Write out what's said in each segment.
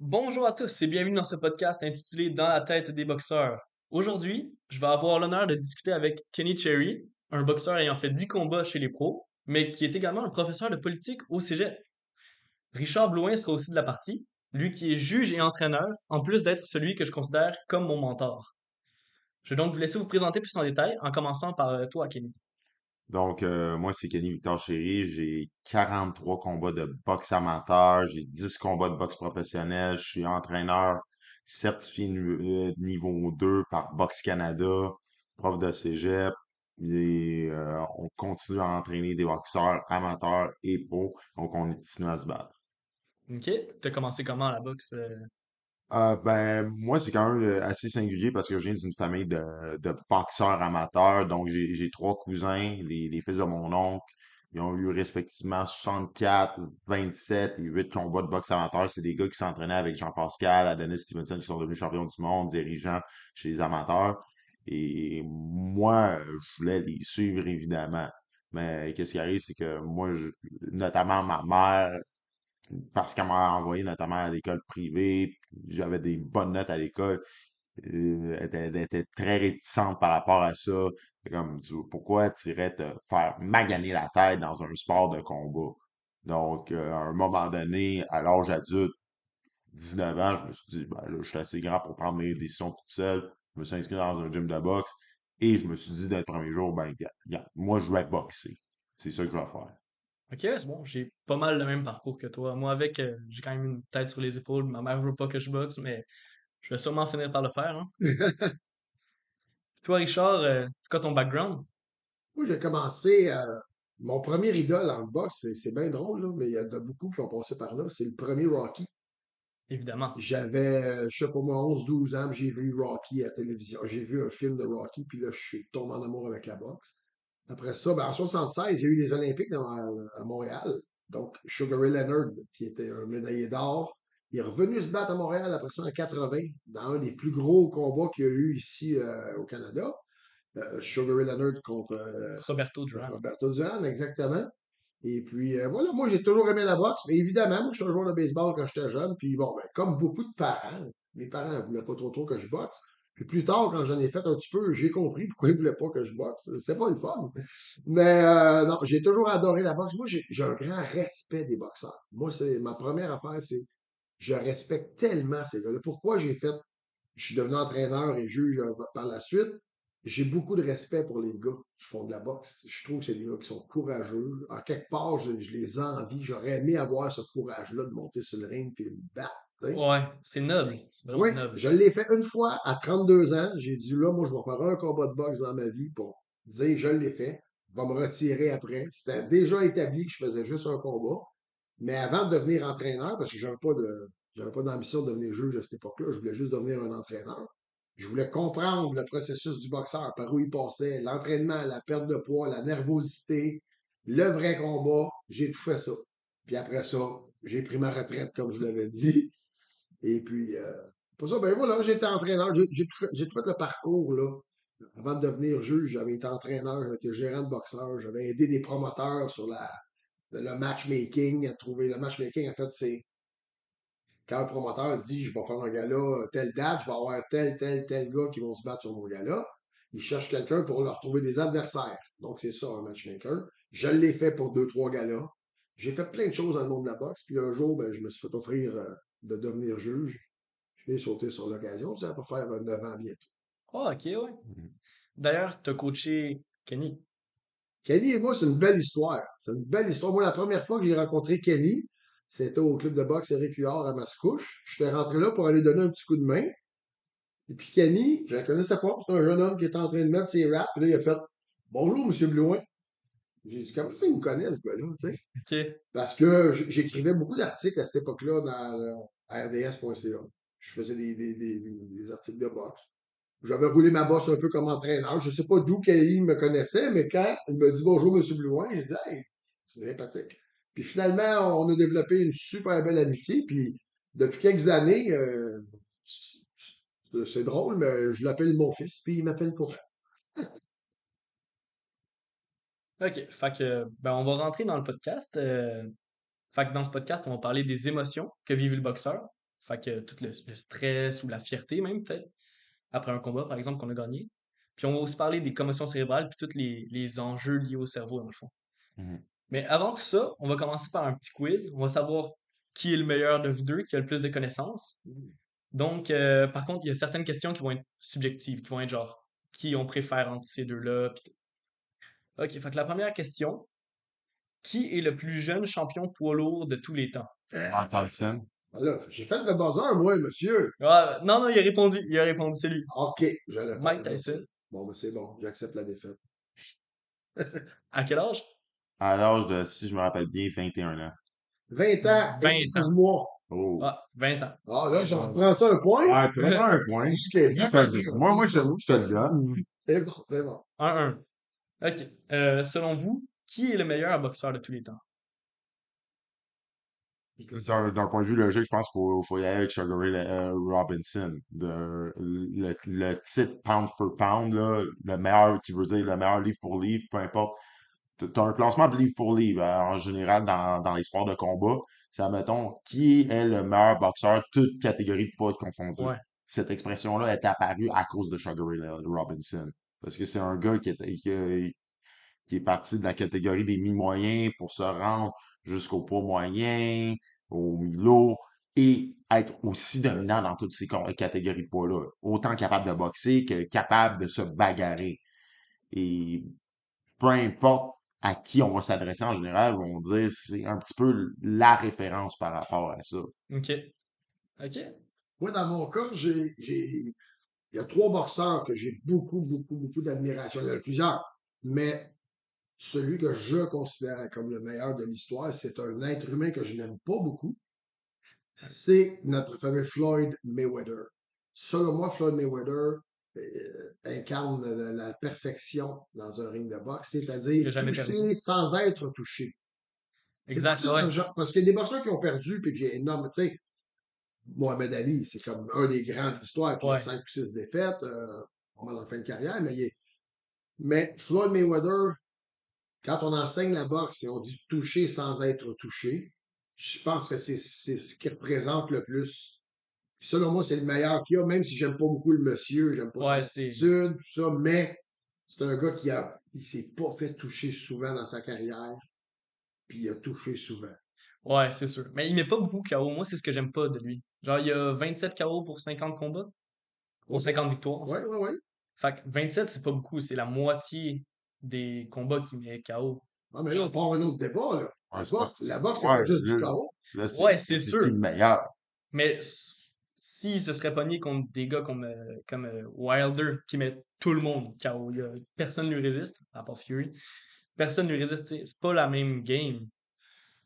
Bonjour à tous et bienvenue dans ce podcast intitulé Dans la tête des boxeurs. Aujourd'hui, je vais avoir l'honneur de discuter avec Kenny Cherry, un boxeur ayant fait 10 combats chez les pros, mais qui est également un professeur de politique au cégep. Richard Blouin sera aussi de la partie, lui qui est juge et entraîneur, en plus d'être celui que je considère comme mon mentor. Je vais donc vous laisser vous présenter plus en détail, en commençant par toi, Kenny. Moi, c'est Kenny Victor Chéry. J'ai 43 combats de boxe amateur. J'ai 10 combats de boxe professionnelle. Je suis entraîneur certifié niveau 2 par Boxe Canada, prof de cégep. On continue à entraîner des boxeurs amateurs et pros. Donc, on continue à se battre. Ok? T'as commencé comment la boxe? Moi, c'est quand même assez singulier parce que je viens d'une famille de boxeurs amateurs. Donc, j'ai trois cousins, les fils de mon oncle. Ils ont eu respectivement 64, 27 et 8 combats de boxe amateur. C'est des gars qui s'entraînaient avec Jean-Pascal, Adonis Stevenson, qui sont devenus champions du monde, dirigeants chez les amateurs. Et moi, je voulais les suivre, évidemment. Mais qu'est-ce qui arrive, c'est que notamment ma mère, parce qu'elle m'a envoyé notamment à l'école privée, j'avais des bonnes notes à l'école. Elle était très réticente par rapport à ça. Comme, pourquoi tu irais te faire maganer la tête dans un sport de combat? Donc, à un moment donné, à l'âge adulte, 19 ans, je me suis dit, ben là, je suis assez grand pour prendre mes décisions tout seul. Je me suis inscrit dans un gym de boxe et je me suis dit dès le premier jour, ben, regarde, moi, je vais boxer. C'est ça que je vais faire. Ok, c'est bon, j'ai pas mal le même parcours que toi. Moi, avec, j'ai quand même une tête sur les épaules. Ma mère veut pas que je boxe, mais je vais sûrement finir par le faire, hein. Toi, Richard, c'est quoi ton background? Moi, j'ai commencé, mon premier idole en boxe, c'est bien drôle, là, mais il y en a beaucoup qui ont passé par là. C'est le premier Rocky. Évidemment. J'avais, je sais pas moi, 11 12 ans, puis j'ai vu Rocky à la télévision. J'ai vu un film de Rocky, puis là, je suis tombé en amour avec la boxe. Après ça, ben, en 76, il y a eu les Olympiques à Montréal. Donc, Sugar Ray Leonard, qui était un médaillé d'or, il est revenu se battre à Montréal après ça en 80, dans un des plus gros combats qu'il y a eu ici au Canada. Sugar Ray Leonard contre Roberto Duran. Roberto Duran, exactement. Et puis, voilà, moi, j'ai toujours aimé la boxe. Mais évidemment, moi, je suis un joueur de baseball quand j'étais jeune. Puis, bon, ben, comme beaucoup de parents, mes parents ne voulaient pas trop que je boxe. Puis, plus tard, quand j'en ai fait un petit peu, j'ai compris pourquoi ils ne voulaient pas que je boxe. C'est pas le fun. Mais, non, j'ai toujours adoré la boxe. Moi, j'ai un grand respect des boxeurs. Moi, c'est ma première affaire, c'est je respecte tellement ces gars-là. Pourquoi j'ai fait je suis devenu entraîneur et juge par la suite. J'ai beaucoup de respect pour les gars qui font de la boxe. Je trouve que c'est des gars qui sont courageux. En quelque part, je les envie. J'aurais aimé avoir ce courage-là de monter sur le ring et de me battre. Tu Ouais, c'est noble. C'est vraiment Oui, noble. je l'ai fait une fois à 32 ans. J'ai dit là, moi, je vais faire un combat de boxe dans ma vie pour dire je l'ai fait. Je vais me retirer après. C'était déjà établi que je faisais juste un combat. Mais avant de devenir entraîneur, parce que j'avais pas d'ambition de devenir juge à cette époque-là, je voulais juste devenir un entraîneur. Je voulais comprendre le processus du boxeur, par où il passait, l'entraînement, la perte de poids, la nervosité, le vrai combat. J'ai tout fait ça. Puis après ça, j'ai pris ma retraite, comme je l'avais dit. Et puis, pour ça, ben voilà, j'étais entraîneur. J'ai tout fait le parcours, là. Avant de devenir juge, j'avais été entraîneur, j'avais été gérant de boxeur, j'avais aidé des promoteurs sur le matchmaking, à trouver le matchmaking, en fait, c'est quand un promoteur dit je vais faire un gala telle date, je vais avoir tel gars qui vont se battre sur mon gala, il cherche quelqu'un pour leur trouver des adversaires. Donc, c'est ça, un matchmaker. Je l'ai fait pour deux, trois galas. J'ai fait plein de choses dans le monde de la boxe. Puis un jour, ben, je me suis fait offrir de devenir juge. Je vais sauter sur l'occasion. Ça va faire 9 ans bientôt. Ah, ok, ouais. D'ailleurs, t'as coaché Kenny. Kenny et moi, c'est une belle histoire. C'est une belle histoire. Moi, la première fois que j'ai rencontré Kenny, c'était au club de boxe Éric Huard à Mascouche. J'étais rentré là pour aller donner un petit coup de main. Et puis Kenny, je ne connaissais pas. C'est un jeune homme qui était en train de mettre ses raps. Puis là, il a fait bonjour, Monsieur Blouin. J'ai dit, comment ça, il me connaît, ce gars-là, tu sais? Ok. Parce que j'écrivais beaucoup d'articles à cette époque-là dans rds.ca. Je faisais des articles de boxe. J'avais roulé ma bosse un peu comme entraîneur. Je ne sais pas d'où Kelly me connaissait, mais quand il me dit bonjour, Monsieur Blouin, j'ai dit, hey, c'est sympathique. Puis finalement, on a développé une super belle amitié. Puis depuis quelques années, c'est drôle, mais je l'appelle mon fils, puis il m'appelle pour Ok. Fait que, ben, on va rentrer dans le podcast. Fait que dans ce podcast, on va parler des émotions que vit le boxeur. Fait que tout le stress ou la fierté même, peut-être, après un combat, par exemple, qu'on a gagné. Puis on va aussi parler des commotions cérébrales puis tous les enjeux liés au cerveau, dans le fond. Mhm. Mais avant tout ça, on va commencer par un petit quiz. On va savoir qui est le meilleur de vous deux, qui a le plus de connaissances. Donc, par contre, il y a certaines questions qui vont être subjectives, qui vont être genre, qui on préfère entre ces deux-là, puis tout. Ok, fait que la première question, qui est le plus jeune champion poids lourd de tous les temps? Mark Tyson. Voilà, j'ai fait le buzzer, moi, monsieur. Ah, non, non, il a répondu, c'est lui. OK, je l'ai fait Mike le buzzer. Tyson. Bon, ben c'est bon, j'accepte la défaite. À quel âge? À l'âge de, si je me rappelle bien, 21 ans. 20 ans et 20 ans. 12 mois. Oh. Ah, 20 ans. Ah, là, j'en prends ça un point. Ouais, tu vas faire un point. OK, ça va. Je te le donne. C'est bon, c'est bon. 1-1. Ok. Selon vous, qui est le meilleur boxeur de tous les temps? D'un point de vue logique, je pense qu'il faut y aller avec Sugar Ray Robinson. Le titre pound for pound, là, le meilleur, qui veut dire le meilleur livre pour livre, peu importe. T'as un classement de livre pour livre, en général, dans les sports de combat. Ça, mettons, qui est le meilleur boxeur, toute catégorie de poids confondue. Ouais. Cette expression-là est apparue à cause de Sugar Ray Robinson. Parce que c'est un gars qui est parti de la catégorie des mi-moyens pour se rendre jusqu'au poids moyen, au mi-lourd, et être aussi dominant dans toutes ces catégories de poids-là. Autant capable de boxer que capable de se bagarrer. Et peu importe à qui on va s'adresser en général, on va dire c'est un petit peu la référence par rapport à ça. Ok. Ok. Moi, dans mon cas, il y a trois boxeurs que j'ai beaucoup d'admiration. Il y en a plusieurs. Mais celui que je considère comme le meilleur de l'histoire, c'est un être humain que je n'aime pas beaucoup. C'est notre fameux Floyd Mayweather. Selon moi, Floyd Mayweather incarne la perfection dans un ring de boxe, Il c'est-à-dire a jamais perdu. toucher sans être touché. C'est Exact, plus ouais. un genre, parce qu'il y a des boxeurs qui ont perdu puis que j'ai énorme, tu sais, Mohamed Ali, c'est comme un des grands de l'histoire, puis il a Ouais. 5 ou 6 défaites, on va en fin de carrière, mais Floyd Mayweather, quand on enseigne la boxe et on dit toucher sans être touché, je pense que c'est ce qui représente le plus. Selon moi, c'est le meilleur qu'il y a, même si j'aime pas beaucoup le monsieur, j'aime pas son Ouais, c'est. attitude, tout ça, mais c'est un gars il s'est pas fait toucher souvent dans sa carrière, puis il a touché souvent. Ouais, c'est sûr. Mais il met pas beaucoup KO. Moi, c'est ce que j'aime pas de lui. Genre, il y a 27 KO pour 50 combats. Pour OK. 50 victoires, en fait. Ouais. Fait que 27, c'est pas beaucoup. C'est la moitié des combats qu'il met KO. Ah, mais là, Genre, on part un autre débat, là. Ouais, c'est pas. La boxe, c'est pas Ouais, juste du chaos. là, ouais, c'est c'est qui le sûr. meilleur. Mais si ce serait pogné contre des gars comme Wilder qui met tout le monde KO, personne ne lui résiste, à part Fury. Personne ne lui résiste. C'est pas la même game.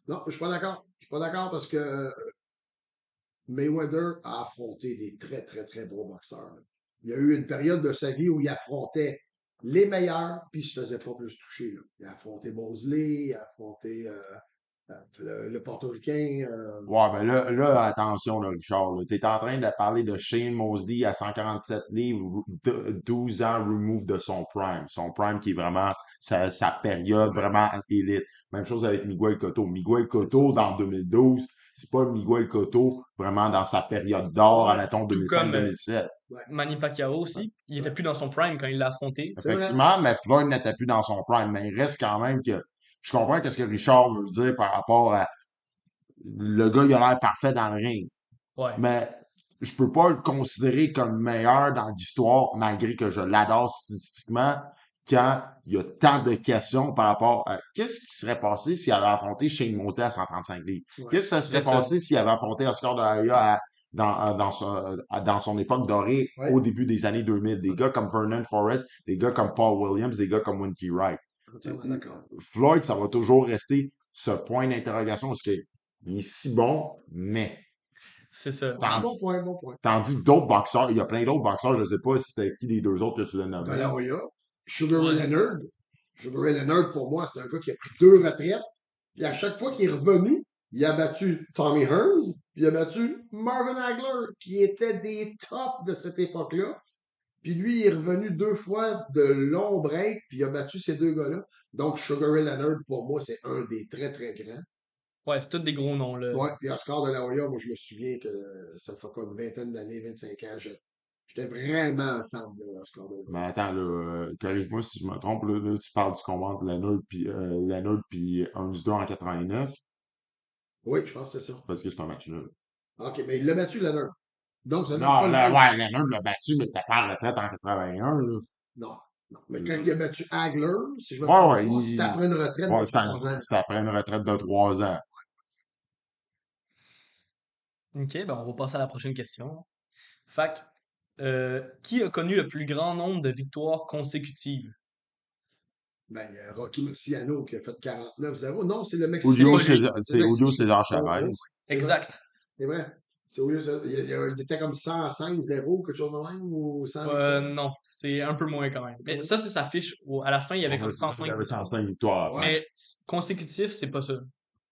Non, je suis pas d'accord. Je suis pas d'accord parce que Mayweather a affronté des très bons boxeurs, là. Il y a eu une période de sa vie où il affrontait les meilleurs, puis il se faisait pas plus toucher, là. Il a affronté Mosley, il a affronté le Portoricain. Ouais, ben là, attention, là, Richard, là. T'es en train de parler de Shane Mosley à 147 livres, 12 ans remove de son prime. Son prime qui est vraiment sa C'est période vrai. vraiment élite. Même chose avec Miguel Cotto. Miguel C'est ça. Cotto, dans 2012, c'est pas Miguel Cotto vraiment dans sa période d'or, Ouais, admettons Tout comme 2005-2007. ouais, Manny Pacquiao Ouais. aussi. Il était ouais. plus dans son prime quand il l'a affronté. C'est vrai. Effectivement, mais Floyd n'était plus dans son prime. Mais il reste quand même que je comprends ce que Richard veut dire par rapport à le gars, il a l'air parfait dans le ring. Ouais. Mais je peux pas le considérer comme meilleur dans l'histoire, malgré que je l'adore statistiquement, quand il y a tant de questions par rapport à qu'est-ce qui serait passé s'il avait affronté Shane Mosley à 135 livres? Ouais. Qu'est-ce que ça C'est serait ça. passé s'il avait affronté Oscar de la Hoya dans son époque dorée Ouais. au début des années 2000? Des gars comme Vernon Forrest, des gars comme Paul Williams, des gars comme Winky Wright. Entièrement d'accord. Floyd, ça va toujours rester ce point d'interrogation parce qu'il est si bon, mais C'est ça. Ah, tandis, bon point, bon point. tandis que d'autres boxeurs, il y a plein d'autres boxeurs, je sais pas si c'était qui des deux autres que tu l'as De nommé. la Hoya. Sugar Ray Ouais. Leonard. Sugar Ray Leonard, pour moi, c'est un gars qui a pris 2 retraites. Puis à chaque fois qu'il est revenu, il a battu Tommy Hearns, puis il a battu Marvin Hagler, qui étaient des tops de cette époque-là. Puis lui, il est revenu 2 fois de longs breaks, puis il a battu ces deux gars-là. Donc, Sugar Ray Leonard, pour moi, c'est un des très grands. Ouais, c'est tous des gros noms, là. Ouais, puis Oscar de la Hoya, moi, je me souviens que ça fait quoi, une vingtaine d'années, 25 ans, j'étais vraiment un fan de Oscar de la Mais Hoya. attends, là, corrige-moi si je me trompe, là, tu parles du combat entre Leonard puis Ernst 2 en 89, Oui, je pense que c'est ça. parce que c'est un match nul. OK, mais il l'a battu, Leonard. Donc, ça donne Non, pas le là, même. ouais, Leonard l'a battu, mais il était pas en retraite en 81, là. Non, non. Mais quand il a battu Hagler, si je me Ouais, trompe ouais, pas, c'était après une retraite de ouais, 3 ans. c'était après une retraite de 3 ans. Ok, ben on va passer à la prochaine question. Fac, qui a connu le plus grand nombre de victoires consécutives? Ben, il y a Rocky Marciano qui a fait 49-0. Non, c'est le C'est Mexicain. Julio pas lui. César, Le c'est Julio Mexicain. César C'est vrai. Chavez. C'est vrai. Exact. C'est vrai. C'est au lieu il était comme 105-0, quelque chose de même, ou 100 victoires. Non, c'est un peu moins quand même. Mais Oui. ça, c'est sa fiche. À la fin, il y avait Ouais, comme c'est ça, il 105 avait victoires. 105 victoires après. Ouais. Mais consécutif, c'est pas ça.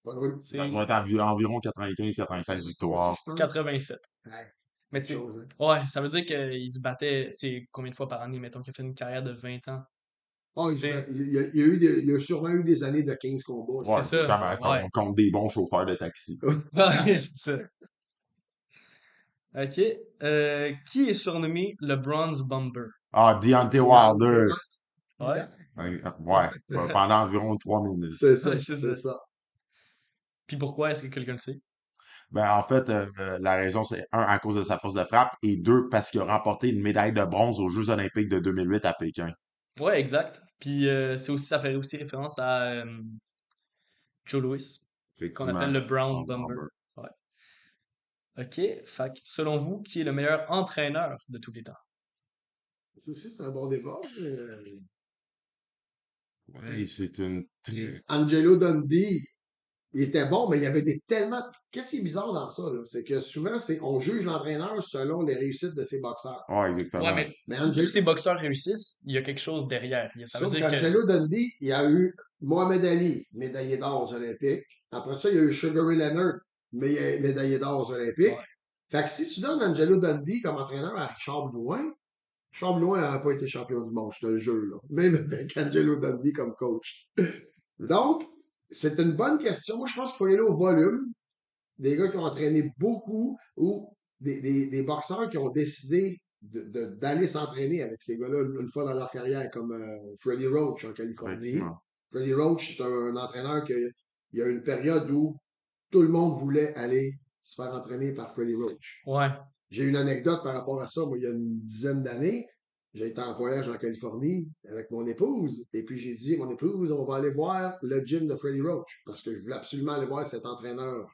Pas drôle. Ça C'est doit être environ 95-96 Moi aussi, victoires. je pense. 87. Ouais, c'est Mais quelque tu sais, chose, hein. ouais, ça veut dire qu'il se battait, c'est combien de fois par année, mettons qu'il a fait une carrière de 20 ans. Oh, Tu sais, il y a sûrement eu des années de 15 combats, c'est Ouais, c'est c'est sûr. ça. comme Ouais. on compte des bons chauffeurs de taxi. Ouais, c'est ça. Ok. Qui est surnommé le Bronze Bomber? Ah, Deontay Deontay, Wilder. Ouais. Ouais, pendant environ 3 minutes. c'est ça, Ouais, c'est c'est ça. ça. Puis pourquoi? Est-ce que quelqu'un le sait? Ben, en fait, la raison, c'est un, à cause de sa force de frappe, et deux, parce qu'il a remporté une médaille de bronze aux Jeux olympiques de 2008 à Pékin. Ouais, exact. Puis c'est aussi, ça fait aussi référence à Joe Louis, qu'on appelle Effectivement. le Brown Bon, Bomber. ben, Ouais. Ok. Fait que, selon vous, qui est le meilleur entraîneur de tous les temps? Ça aussi, c'est un bon débat. ouais, c'est une Angelo Dundee, il était bon, mais il y avait des tellement. Qu'est-ce qui est bizarre dans ça, là? C'est que souvent, on juge l'entraîneur selon les réussites de ses boxeurs. Ouais, Ouais, exactement. mais Mais si tous Angelo, ces boxeurs réussissent, il y a quelque chose derrière. Ça veut sauf dire que. qu'Angelo Dundee, il a eu Mohamed Ali, médaillé d'or aux Olympiques. Après ça, il y a eu Sugar Ray Leonard, médaillé d'or aux Olympiques. Ouais. Fait que si tu donnes Angelo Dundee comme entraîneur à Richard Blouin n'aurait pas été champion du monde, je te le jure, là. Même avec Angelo Dundee comme coach. Donc, c'est une bonne question. Moi, je pense qu'il faut y aller au volume. Des gars qui ont entraîné beaucoup ou des boxeurs qui ont décidé d'aller s'entraîner avec ces gars-là une fois dans leur carrière, comme Freddie Roach en Californie. Effectivement. Freddie Roach, c'est un entraîneur qui il y a une période où tout le monde voulait aller se faire entraîner par Freddie Roach. Ouais. J'ai une anecdote par rapport à ça. Moi, il y a une dizaine d'années, j'ai été en voyage en Californie avec mon épouse. Et puis, j'ai dit, mon épouse, on va aller voir le gym de Freddie Roach. Parce que je voulais absolument aller voir cet entraîneur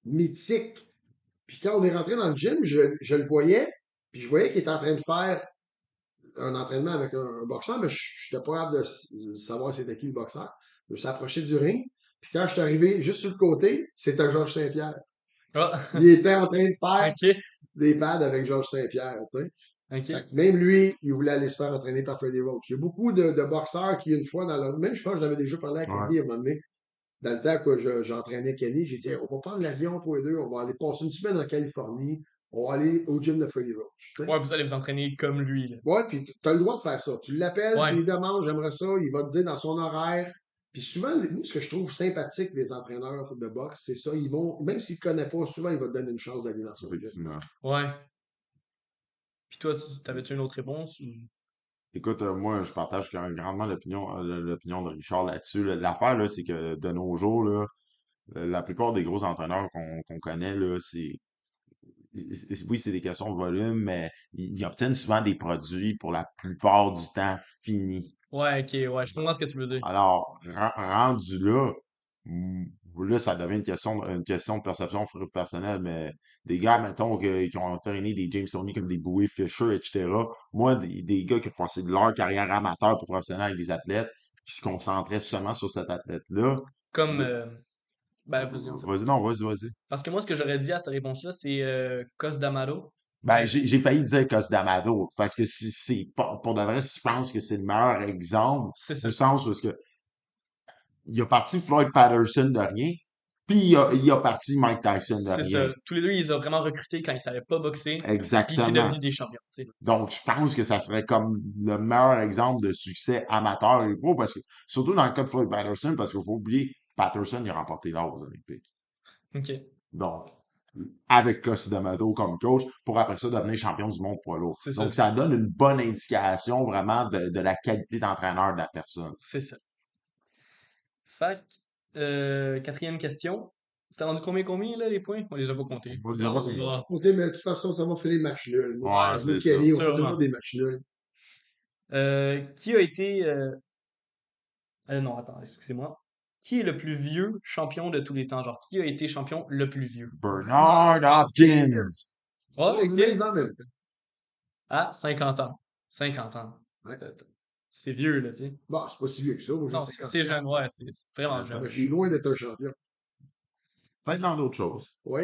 mythique. Puis quand on est rentré dans le gym, je le voyais. Puis je voyais qu'il était en train de faire un entraînement avec un boxeur, mais je n'étais pas capable de savoir c'était qui le boxeur. Je me suis approché du ring. Puis quand je suis arrivé juste sur le côté, c'était Georges Saint-Pierre. Ah, Il était en train de faire ok. des pads avec Georges Saint-Pierre, tu sais. Fait Ok. que même lui, il voulait aller se faire entraîner par Freddie Roach. Il y a beaucoup de boxeurs qui, une fois dans leur. Même je pense que j'avais déjà parlé à Ouais. Kenny à un moment donné. Dans le temps que j'entraînais Kenny, j'ai dit on va prendre l'avion, toi et deux, on va aller passer une semaine en Californie, on va aller au gym de Freddie Roach. Tu sais. Ouais, vous allez vous entraîner comme lui, là. Ouais, puis tu as le droit de faire ça. Tu l'appelles, tu Ouais. lui demandes, j'aimerais ça, il va te dire dans son horaire. Puis souvent, ce que je trouve sympathique des entraîneurs de boxe, c'est ça. Ils vont, même s'ils ne te connaissent pas, souvent, ils vont te donner une chance d'aller dans son gym. Effectivement. Ouais. Puis toi, t'avais-tu une autre réponse ou... Écoute, moi, je partage grandement l'opinion de Richard là-dessus. L'affaire, là, c'est que de nos jours, là, la plupart des gros entraîneurs qu'on connaît, là, oui, c'est des questions de volume, mais ils obtiennent souvent des produits pour la plupart du temps finis. Ouais, ok, ouais, je comprends ce que tu veux dire. Alors, rendu là, là, ça devient une question de perception personnelle, mais des gars, mettons, qui ont entraîné des James Toney comme des Bowie Fischer, etc. Moi, des gars qui ont passé de leur carrière amateur pour professionnel avec des athlètes, qui se concentraient seulement sur cet athlète-là. Comme... ben, vas-y, en fait. Vas-y, non, vas-y. Parce que moi, ce que j'aurais dit à cette réponse-là, c'est Cos d'Amado. Ben, j'ai failli dire Cos d'Amado, parce que pour de vrai, je pense que c'est le meilleur exemple, C'est ça. au sens où est-ce que il a parti Floyd Patterson de rien, puis il a parti Mike Tyson de C'est ça. rien. Tous les deux, ils les ont vraiment recrutés quand ils savaient pas boxer. Puis c'est Exactement. devenu des champions, tu sais. Donc, je pense que ça serait comme le meilleur exemple de succès amateur et pro, parce que, surtout dans le cas de Floyd Patterson, parce qu'il faut oublier, Patterson, il a remporté l'or aux Olympiques. OK. Donc, avec Cossi D'Amato comme coach, pour après ça devenir champion du monde poids lourd. C'est ça. Donc, ça donne une bonne indication vraiment de la qualité d'entraîneur de la personne. C'est ça. Fait quatrième question. C'était rendu combien, là, les points? On les a pas comptés. On va dire pas Ah, OK, mais de toute façon, ça va finir match nul. Ouais, Moi, c'est ça. Kenny, on fait sûrement. toujours des matchs nuls. Qui a été... non, attends, excusez-moi. Qui est le plus vieux champion de tous les temps? Genre, qui a été champion le plus vieux? Bernard Hopkins. Ah, On ok. est dans le même temps. À 50 ans. 50 ans. Ouais. C'est vieux, là, tu sais. Bon, c'est pas si vieux que ça. Moi, j'ai Non, 50 c'est ans. jeune, ouais, c'est vraiment jeune. Mais je suis loin d'être un champion. Peut-être dans d'autres choses. Oui.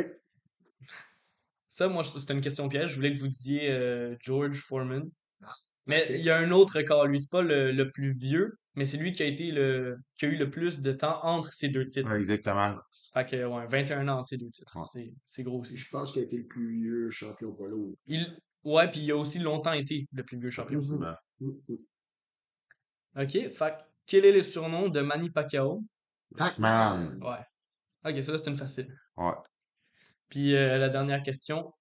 Ça, moi, c'était une question piège. Je voulais que vous disiez George Foreman. Mais OK. il y a un autre record, lui, c'est pas le plus vieux, mais c'est lui qui a qui a eu le plus de temps entre ces deux titres. Ouais, exactement. Fait que, ouais, 21 ans entre ces deux titres. Ouais. C'est gros Puis aussi. je pense qu'il a été le plus vieux champion poids lourd. Ouais, puis il a aussi longtemps été le plus vieux champion. Effectivement. Mhm. OK, fait que, quel est le surnom de Manny Pacquiao? Pac-Man. Ouais. OK, ça, là, c'est une facile. Ouais. Puis la dernière question.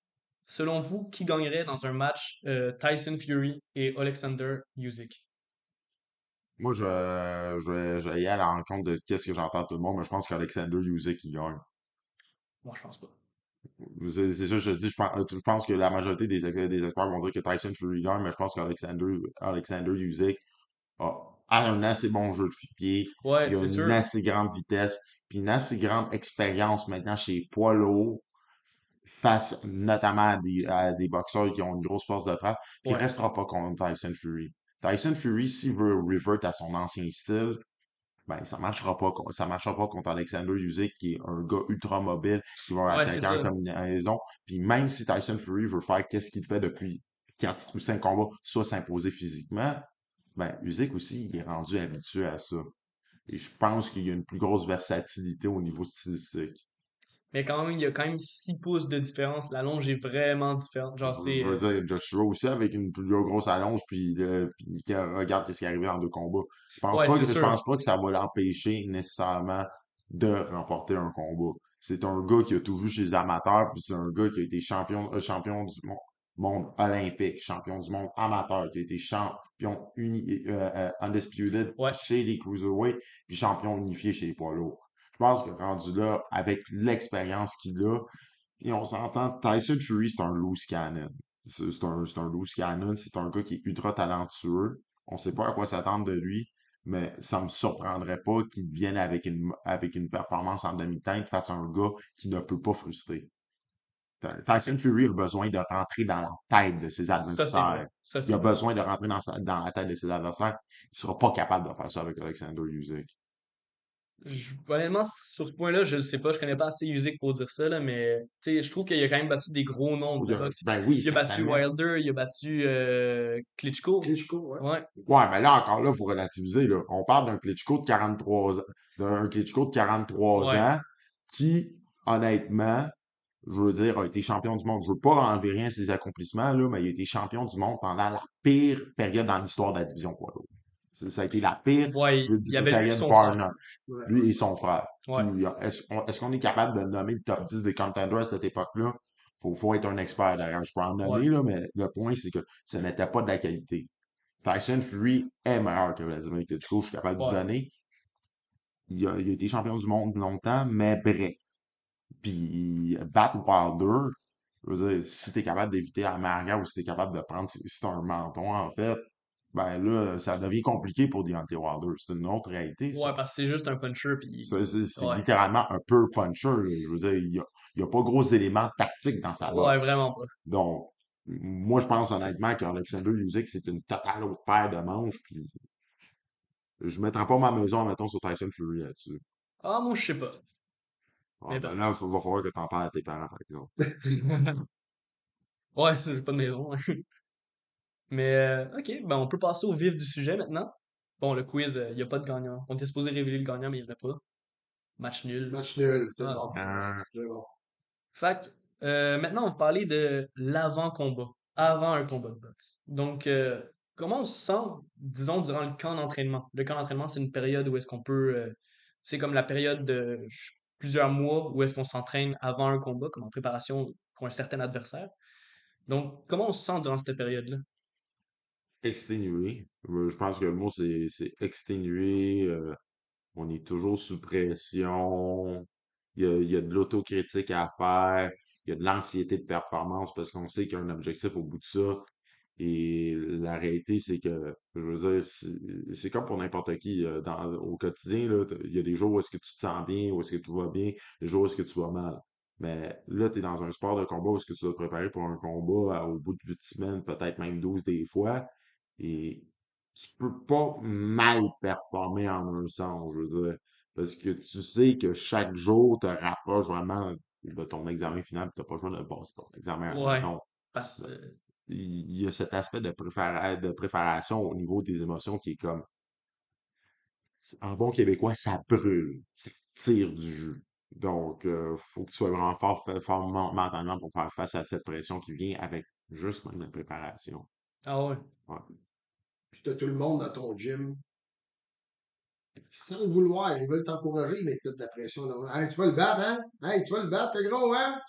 Selon vous, qui gagnerait dans un match Tyson Fury et Alexander Usyk? Moi, je vais y aller à la rencontre de qu'est-ce que j'entends tout le monde, mais je pense qu'Alexander Usyk, il gagne. Moi, je pense pas. C'est ça, je dis, je pense que la majorité des experts vont dire que Tyson Fury gagne, mais je pense qu'Alexander Usyk a un assez bon jeu de pied, Ouais, il a c'est une sûr. assez grande vitesse, puis une assez grande expérience maintenant chez les poids lourds, face notamment à des boxeurs qui ont une grosse force de frappe, puis il Ouais. restera pas contre Tyson Fury. Tyson Fury, s'il veut revert à son ancien style, ben, ça marchera pas contre Alexander Usyk, qui est un gars ultra mobile, qui va Ouais, c'est attaquer en ça. combinaison. Puis même si Tyson Fury veut faire qu'est-ce qu'il fait depuis 4 ou 5 combats, soit s'imposer physiquement, ben, Usyk aussi, il est rendu habitué à ça. Et je pense qu'il y a une plus grosse versatilité au niveau stylistique. Mais quand même, il y a quand même 6 pouces de différence. La longe est vraiment différente. Genre, Je veux dire, Joshua aussi avec une plus grosse allonge, puis qui regarde ce qui est arrivé en 2 combats. Ouais, c'est Je sûr. pense pas que ça va l'empêcher nécessairement de remporter un combat. C'est un gars qui a tout vu chez les amateurs, puis c'est un gars qui a été champion du monde olympique, champion du monde amateur, qui a été champion undisputed Ouais. chez les cruiserweights, puis champion unifié chez les poids lourds. Je pense que rendu là, avec l'expérience qu'il a, et on s'entend, Tyson Fury, c'est un loose cannon. C'est un loose cannon, c'est un gars qui est ultra talentueux. On sait pas à quoi s'attendre de lui, mais ça me surprendrait pas qu'il vienne avec une performance en demi-teinte face à un gars qui ne peut pas frustrer. Tyson Fury a besoin de rentrer dans la tête de ses Ça, c'est vrai. adversaires. Ça, Il c'est a vrai. besoin de rentrer dans la tête de ses adversaires. Il sera pas capable de faire ça avec Alexander Usyk. Honnêtement, sur ce point-là, je le sais pas. Je connais pas assez Usyk pour dire ça, là, mais tu sais, je trouve qu'il a quand même battu des gros noms de boxe. Ben oui, Il a battu certainement. Wilder, il a battu Klitschko. Klitschko, ouais. Ouais. Ouais, mais là, encore là, il faut relativiser, là. On parle d'un Klitschko de 43 Ouais. ans qui, honnêtement, je veux dire, a été champion du monde. Je veux pas enlever rien à ses accomplissements, là, mais il a été champion du monde pendant la pire période dans l'histoire de la division poids lourd. Ça a été la pire Ouais, il y avait lui et période son frère. Barnum, Ouais. lui et son frère. Ouais. Puis, est-ce qu'on est capable de nommer le top 10 des contenders à cette époque-là? Faut être un expert derrière. Je peux en Ouais. nommer, là, mais le point, c'est que ce n'était pas de la qualité. Tyson Fury est meilleur que Vladimir Klitschko, je suis capable de vous Ouais. donner. Il a été champion du monde longtemps, mais bref. Puis battre Wilder, je veux dire, si t'es capable d'éviter la marga ou si t'es capable de prendre, si t'as un menton, en fait, ben là, ça devient compliqué pour Deontay Wilder. C'est une autre réalité, ça. Ouais, parce que c'est juste un puncher, puis... C'est Ouais. littéralement un peu puncher, là. Je veux dire, il y a pas gros éléments tactiques dans sa Ouais, boxe. vraiment pas. Donc, moi, je pense honnêtement qu'Alexander Usyk, c'est une totale autre paire de manches, puis je mettrai pas ma maison, mettons, sur Tyson Fury là-dessus. Ah, moi, je sais pas. Ah, Mais ben bon. là, va falloir que t'en parles à tes parents, par exemple. Ouais, j'ai pas de maison. Mais, ok, ben on peut passer au vif du sujet maintenant. Bon, le quiz, il n'y a pas de gagnant. On était supposé révéler le gagnant, mais il n'y en a pas. Match nul. Match nul, c'est Ah. bon. Euh, C'est bon. Fait que, maintenant, on va parler de l'avant-combat. Avant un combat de boxe. Donc, comment on se sent, disons, durant le camp d'entraînement? Le camp d'entraînement, c'est une période où est-ce qu'on peut, tu c'est comme la période de plusieurs mois où est-ce qu'on s'entraîne avant un combat, comme en préparation pour un certain adversaire. Donc, comment on se sent durant cette période-là? Exténué. Je pense que le mot, c'est exténué. On est toujours sous pression. Il y a de l'autocritique à faire. Il y a de l'anxiété de performance parce qu'on sait qu'il y a un objectif au bout de ça. Et la réalité, c'est que, je veux dire, c'est comme pour n'importe qui. Au quotidien, là, il y a des jours où est-ce que tu te sens bien, où est-ce que tout va bien, des jours où est-ce que tu vas mal. Mais là, tu es dans un sport de combat où est-ce que tu dois te préparer pour un combat au bout de 8 semaines, peut-être même 12 des fois. Et tu peux pas mal performer en un sens, je veux dire. Parce que tu sais que chaque jour te rapproche vraiment de ton examen final, tu n'as pas le choix de le passer ton examen. Ouais, Donc, parce il y a cet aspect de préparation au niveau des émotions qui est comme, en bon québécois, ça brûle, ça tire du jus. Donc, faut que tu sois vraiment fort mentalement pour faire face à cette pression qui vient avec juste même la préparation. ah ouais. Ouais. Puis t'as tout le monde dans ton gym, sans le vouloir, ils veulent t'encourager, mais t'as de la pression. Là. Hey, tu vas le battre, hein? Hey, tu vas le battre, t'es gros, hein?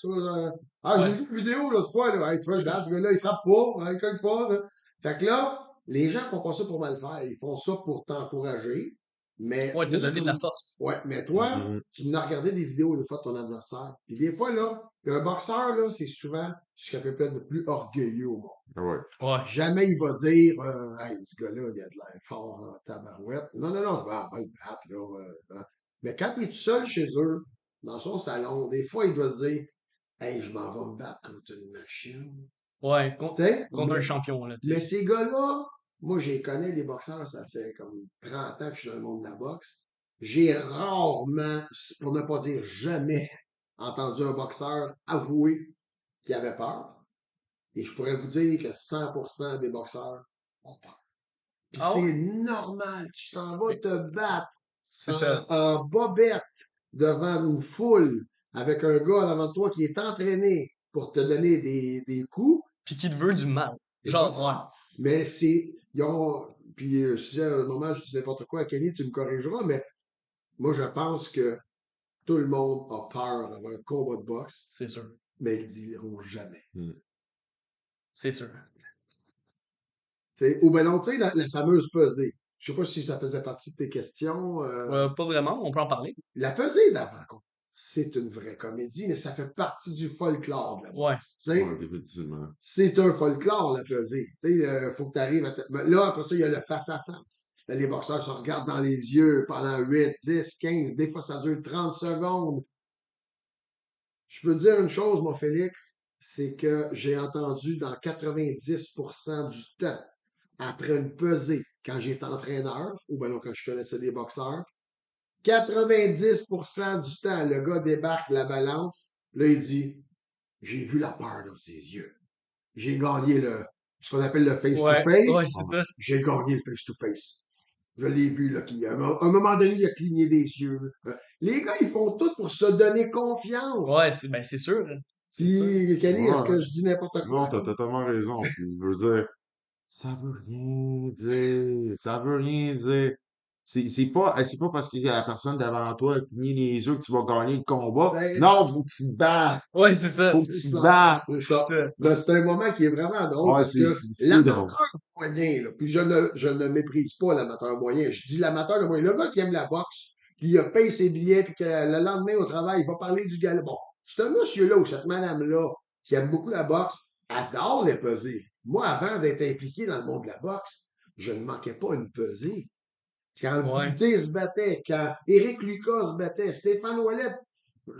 Ah, Ouais, j'ai vu une vidéo l'autre fois, là. Hey, tu vas le battre, ce gars-là, il frappe pas, hein, il colle pas, là. Fait que là, les gens font pas ça pour mal faire, ils font ça pour t'encourager. Mais ouais, te toi, donner de la force. ouais, mais toi, Mhm. tu m'as regardé des vidéos une fois de ton adversaire. Puis des fois, là, un boxeur, là, c'est souvent ce qui fait peut-être le plus orgueilleux au monde. Ouais. Ouais. Jamais il va dire hey, ce gars-là, il a de l'air fort en tabarouette. Non, non, non, on va le battre, là. Mais quand il est tout seul chez eux, dans son salon, des fois, il doit se dire hey, je m'en vais me battre contre une machine. Ouais, Tu sais? contre un champion, là, tu Mais sais. ces gars-là, moi, je les connais, les boxeurs, ça fait comme 30 ans que je suis dans le monde de la boxe. J'ai rarement, pour ne pas dire jamais, entendu un boxeur avouer qu'il avait peur. Et je pourrais vous dire que 100% des boxeurs ont peur. Puis Ah ouais? c'est normal, tu t'en vas Mais te battre c'est ça. en bobette devant une foule avec un gars devant toi qui est entraîné pour te donner des coups. Puis qui te veut du mal. Et pas Genre, ouais. grave. Mais c'est. Ils ont. Puis si à un moment je dis n'importe quoi à Kenny, tu me corrigeras, mais moi je pense que tout le monde a peur avant un combat de boxe, C'est sûr. mais ils ne diront jamais. Mm. C'est sûr. Ou ben non, tu sais, la fameuse pesée. Je sais pas si ça faisait partie de tes questions. Pas vraiment, on peut en parler. La pesée d'avant, c'est une vraie comédie, mais ça fait partie du folklore de la Ouais. boxe. Tu sais, Ouais, définitivement. c'est un folklore, la pesée. Tu sais, faut que tu arrives à. Mais là, après ça, il y a le face-à-face. Là, les boxeurs se regardent dans les yeux pendant 8, 10, 15. Des fois, ça dure 30 secondes. Je peux te dire une chose, mon Félix, c'est que j'ai entendu dans 90% du temps, après une pesée, quand j'étais entraîneur, ou bien quand je connaissais des boxeurs, 90% du temps, le gars débarque la balance, là, il dit, j'ai vu la peur dans ses yeux. J'ai gagné ce qu'on appelle le Ouais. Ouais, face-to-face. c'est Ouais. ça. J'ai gagné le face-to-face. Je l'ai vu, là, à un moment donné, il a cligné des yeux. Les gars, ils font tout pour se donner Ouais, confiance. ben c'est sûr. C'est sûr. Puis, Kenny, est-ce Ouais. que je dis n'importe Non, quoi? t'as totalement raison. Puis, je veux dire, ça veut rien dire. Ça veut rien dire. C'est pas parce qu'il y a la personne devant toi qui nie les yeux que tu vas gagner le combat. Ben, Non, faut que tu te battes. Ouais, c'est ça. Faut que c'est tu te ça. battes. C'est C'est ça. ça. Ben, c'est un moment qui est vraiment drôle Ouais, parce que c'est drôle. l'amateur moyen, là, puis je ne méprise pas l'amateur moyen, je dis l'amateur moyen, le gars qui aime la boxe, qui paye ses billets, puis que le lendemain au travail, il va parler du gala. Bon, ce monsieur-là ou cette madame-là qui aime beaucoup la boxe, adore les pesées. Moi, avant d'être impliqué dans le monde de la boxe, je ne manquais pas une pesée. Quand Ouais. Buté se battait, quand Éric Lucas se battait, Stéphane Ouellet,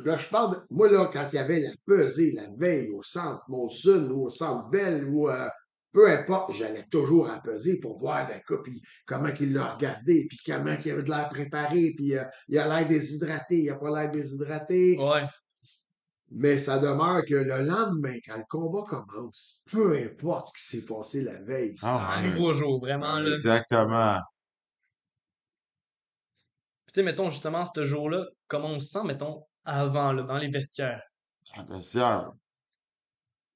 là, je parle moi, là, quand il y avait la pesée la veille au centre Molson ou au centre Bell ou peu importe, j'allais toujours à peser pour voir le cas, puis comment il l'a regardé, puis comment il avait de l'air préparé, puis il a l'air déshydraté, il a pas l'air déshydraté. Ouais. Mais ça demeure que le lendemain, quand le combat commence, peu importe ce qui s'est passé la veille, C'est Ah un ouais. nouveau jour, vraiment, là. Exactement. Puis, tu sais, mettons, justement, ce jour-là, comment on se sent, mettons, avant, là, dans les vestiaires? Ah, ben, ça,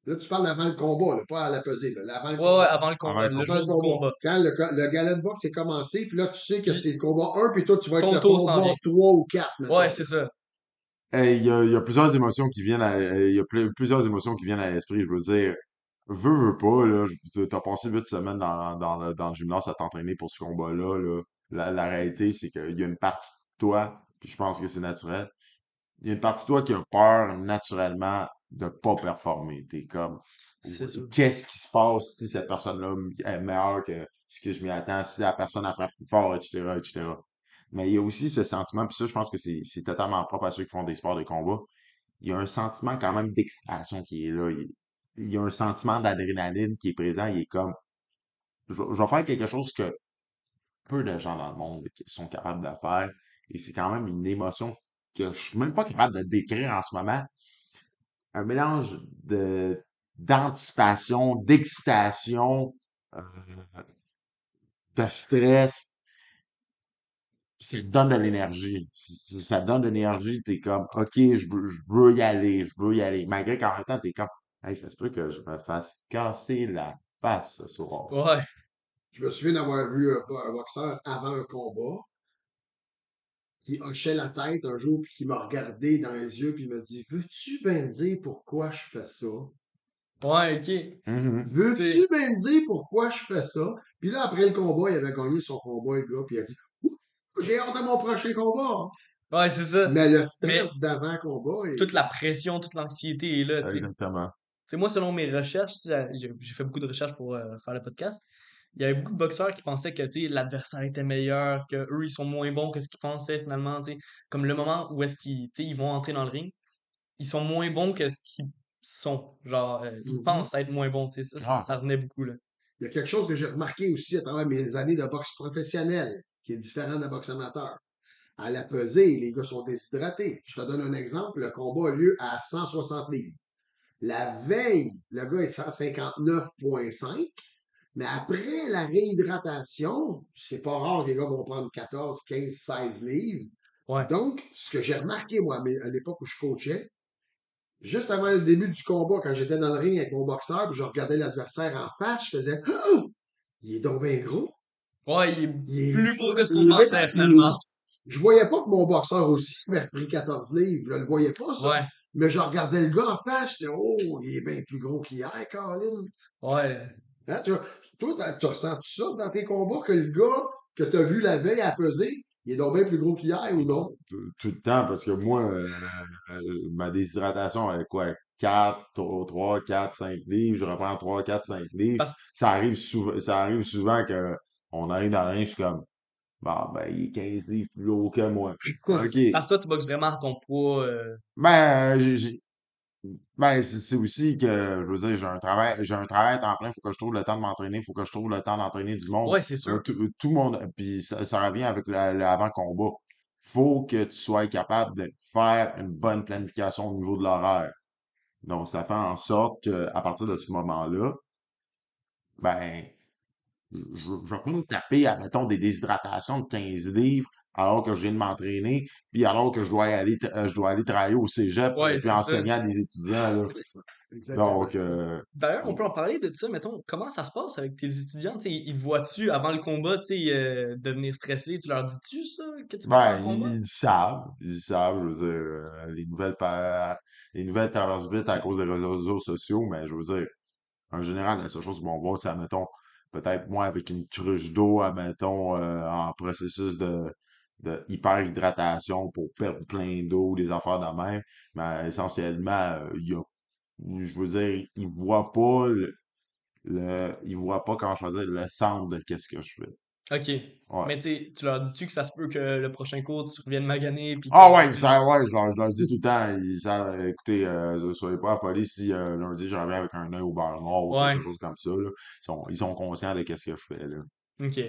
Là, tu parles avant le combat, là, pas à la pesée, là, avant le Ouais, ouais, combat. avant le Avant combat, le le Avant le jour du combat. combat. Quand le gala de boxe est commencé, puis là, tu sais que Puis c'est le combat 1, puis toi, tu vas être ton le tour s'en combat vient. 3 ou 4, Ouais, mettons. c'est ça. Hey, il y a plusieurs émotions qui viennent il y a plusieurs émotions qui viennent à l'esprit. Je veux dire, veux pas, là, t'as passé 8 semaines dans le gymnase à t'entraîner pour ce combat-là, là. La réalité, c'est qu'il y a une partie de toi, puis je pense que c'est naturel, il y a une partie de toi qui a peur naturellement de pas performer. T'es comme, C'est sûr. qu'est-ce qui se passe si cette personne-là est meilleure que ce que je m'y attends, si la personne apprend plus fort, etc., etc. Mais il y a aussi ce sentiment, puis ça, je pense que c'est totalement propre à ceux qui font des sports de combat. Il y a un sentiment quand même d'excitation qui est là. Il y a un sentiment d'adrénaline qui est présent. Il est comme, je vais faire quelque chose que peu de gens dans le monde sont capables de faire. Et c'est quand même une émotion que je suis même pas capable de décrire en ce moment. Un mélange d'anticipation, d'excitation, euh, de stress. Ça te donne de l'énergie. Ça te donne de l'énergie. T'es comme, OK, je veux y aller, je veux y aller. Malgré qu'en même temps, t'es comme, hey, ça se peut que je me fasse casser la face ce soir. Ouais. Je me souviens d'avoir vu un boxeur avant un combat qui hochait la tête un jour, puis qui m'a regardé dans les yeux, puis il m'a dit, veux-tu bien me dire pourquoi je fais ça? Ouais, ok. Mhm. Veux-tu C'est... bien me dire pourquoi je fais ça? Puis là, après le combat, il avait gagné son combat, le gars, puis il a dit, ouh, j'ai hâte à mon prochain combat. Ouais, c'est ça. Mais le Mais stress d'avant-combat toute est. la pression, toute l'anxiété est là, tu sais. Tu Exactement. sais, moi, selon mes recherches, tu sais, j'ai fait beaucoup de recherches pour faire le podcast. Il y avait beaucoup de boxeurs qui pensaient que, tu sais, l'adversaire était meilleur, que eux ils sont moins bons que ce qu'ils pensaient finalement, tu sais. Comme le moment où est-ce qu'ils, tu sais, ils vont entrer dans le ring, ils sont moins bons que ce qu'ils sont. Genre, ils Mhm. pensent être moins bons, tu sais. Ah, Ça revenait beaucoup, là. Il y a quelque chose que j'ai remarqué aussi à travers mes années de boxe professionnelle, qui est différent de la boxe amateur. À la pesée, les gars sont déshydratés. Je te donne un exemple. Le combat a lieu à 160 livres. La veille, le gars est 159,5. Mais après la réhydratation, c'est pas rare que les gars vont prendre 14, 15, 16 livres. Ouais. Donc, ce que j'ai remarqué, moi, à l'époque où je coachais, juste avant le début du combat, quand j'étais dans le ring avec mon boxeur, puis je regardais l'adversaire en face, je faisais ah! Il est donc bien gros. Ouais, il est Il est, plus beau que ce qu'on il pensait il finalement. je voyais pas que mon boxeur aussi avait pris 14 livres. Je le voyais pas, ça. Ouais. Mais je regardais le gars en face, je disais, oh, il est bien plus gros qu'hier, Colin. Ouais. Hein, toi, tu ressens ça dans tes combats, que le gars que tu as vu la veille à peser, il est donc bien plus gros qu'hier ou non? tout le temps, parce que moi, ma déshydratation est quoi? 4, 3, 4, 5 livres, je reprends 3, 4, 5 livres. Parce, Ça arrive souvent que on arrive dans le ring, je suis comme, bah, ben, il est 15 livres plus lourd que moi. OK. parce que toi, tu boxes vraiment à ton poids. Ben, c'est aussi que, je veux dire, j'ai un travail à temps plein, faut que je trouve le temps de m'entraîner, faut que je trouve le temps d'entraîner du monde. Ouais, c'est sûr. Tout le monde, puis ça revient avec l'avant-combat. Faut que tu sois capable de faire une bonne planification au niveau de l'horaire. Donc, ça fait en sorte qu'à partir de ce moment-là, ben, je vais pas me taper, admettons, des déshydratations de 15 livres alors que je viens de m'entraîner, puis alors que je dois aller travailler au cégep, Ouais, puis c'est ça. enseigner à des étudiants, là. C'est ça. Exactement. Donc, D'ailleurs, on peut en parler de ça, mettons, comment ça se passe avec tes étudiants? Tu sais, ils te voient-tu avant le combat, tu sais, devenir stressé? Tu leur dis-tu ça, que tu vas faire ben, un combat? ils savent, je veux dire, les nouvelles traversent vite à cause des réseaux sociaux, mais je veux dire, en général, la seule chose qu'ils vont voir, c'est, admettons, peut-être moi avec une cruche d'eau, admettons, en processus de hyperhydratation pour perdre plein d'eau, des affaires de même, mais essentiellement, je veux dire, ils voient pas ils voient pas, comment je veux dire, le centre de qu'est-ce que je fais. Ok. Ouais. Mais tu sais, tu leur dis-tu que ça se peut que le prochain cours, tu reviennes magané, puis Ah que, ouais, tu sais, ouais, je leur dis tout le temps, ils savent, écoutez, soyez pas affolés si lundi je reviens avec un œil au beurre noir ou ouais, quelque chose comme ça, là. Ils sont conscients de qu'est-ce que je fais, là. ok.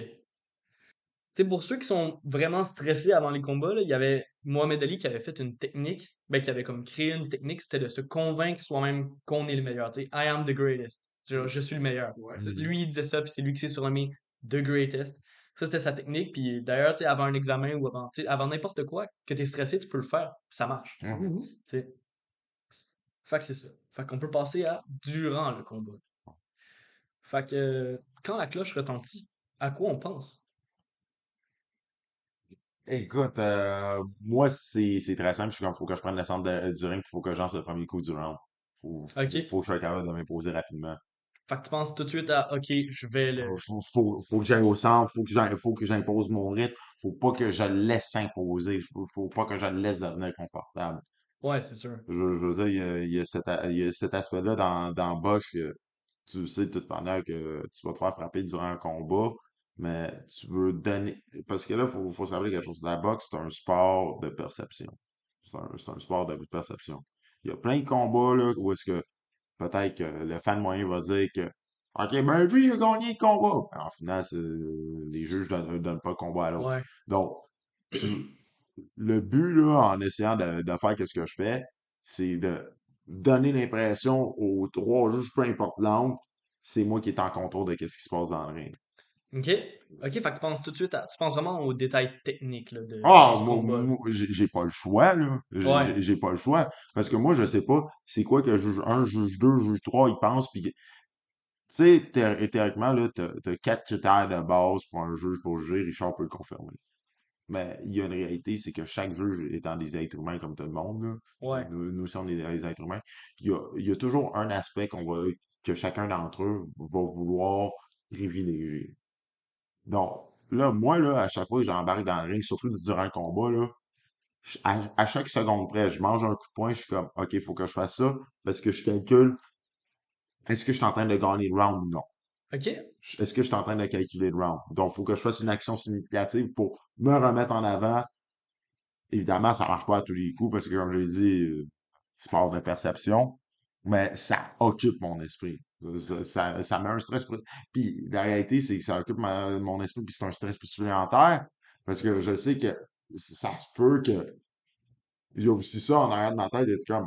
Tu sais, pour ceux qui sont vraiment stressés avant les combats, là, il y avait Mohamed Ali qui avait fait une technique, ben, qui avait comme créé une technique, c'était de se convaincre soi-même qu'on est le meilleur. Tu sais, I am the greatest. Genre, je suis le meilleur. Ouais. Mhm. Lui, il disait ça, puis c'est lui qui s'est surnommé The Greatest. Ça, c'était sa technique. Puis d'ailleurs, tu sais, avant un examen ou avant, tu sais, avant n'importe quoi, que tu es stressé, tu peux le faire. Ça marche. Mhm. Mhm. Tu sais. Fait que c'est ça. Fait qu'on peut passer à durant le combat. Fait que quand la cloche retentit, à quoi on pense? Écoute, moi, c'est très simple. Je suis comme, faut que je prenne le centre du ring, il faut que je lance le premier coup du round. OK? Faut que je sois capable de m'imposer rapidement. Fait que tu penses tout de suite à OK, je vais le. Faut que j'aille au centre, faut que j'impose mon rythme. Faut pas que je le laisse s'imposer. Faut pas que je le laisse devenir confortable. Ouais, c'est sûr. Je veux dire, il y a cet aspect-là dans le boxe que tu sais de toute manière que tu vas te faire frapper durant un combat, mais tu veux donner. Parce que là, faut se rappeler quelque chose. La boxe, c'est un sport de perception. C'est un sport de perception. Il y a plein de combats là, où est-ce que peut-être que le fan moyen va dire que OK, ben lui, il a gagné le combat. En final, les juges donnent pas le combat à l'autre. Ouais. Donc, tu, le but, là, en essayant de faire ce que je fais, c'est de donner l'impression aux trois juges, peu importe l'angle, c'est moi qui est en contrôle de ce qui se passe dans le ring. OK. OK, fait que tu penses tout de suite à. Tu penses vraiment aux détails techniques là, Ah, du combat, là. j'ai pas le choix, là. Ouais. J'ai pas le choix. Parce que moi, je sais pas c'est quoi que juge un, juge 2, juge 3, ils pensent, puis tu sais, théoriquement, là, t'as quatre critères de base pour un juge pour juger, Richard peut le confirmer. Mais il y a une réalité, c'est que chaque juge étant des êtres humains comme tout le monde, là, je veux Ouais. dire, nous sommes des êtres humains, il y a toujours un aspect que chacun d'entre eux va vouloir privilégier. Donc, là, moi, là, à chaque fois que j'embarque dans le ring, surtout durant le combat, là, à chaque seconde près, je mange un coup de poing, je suis comme, OK, il faut que je fasse ça, parce que je calcule, est-ce que je suis en train de gagner le round ou non? OK? Est-ce que je suis en train de calculer le round? Donc, il faut que je fasse une action significative pour me remettre en avant. Évidemment, ça marche pas à tous les coups parce que, comme je l'ai dit, sport de perception, mais ça occupe mon esprit. Ça met un stress. Puis la réalité, c'est que ça occupe mon esprit, puis c'est un stress supplémentaire parce que je sais que ça se peut que il y a aussi ça en arrière de ma tête d'être comme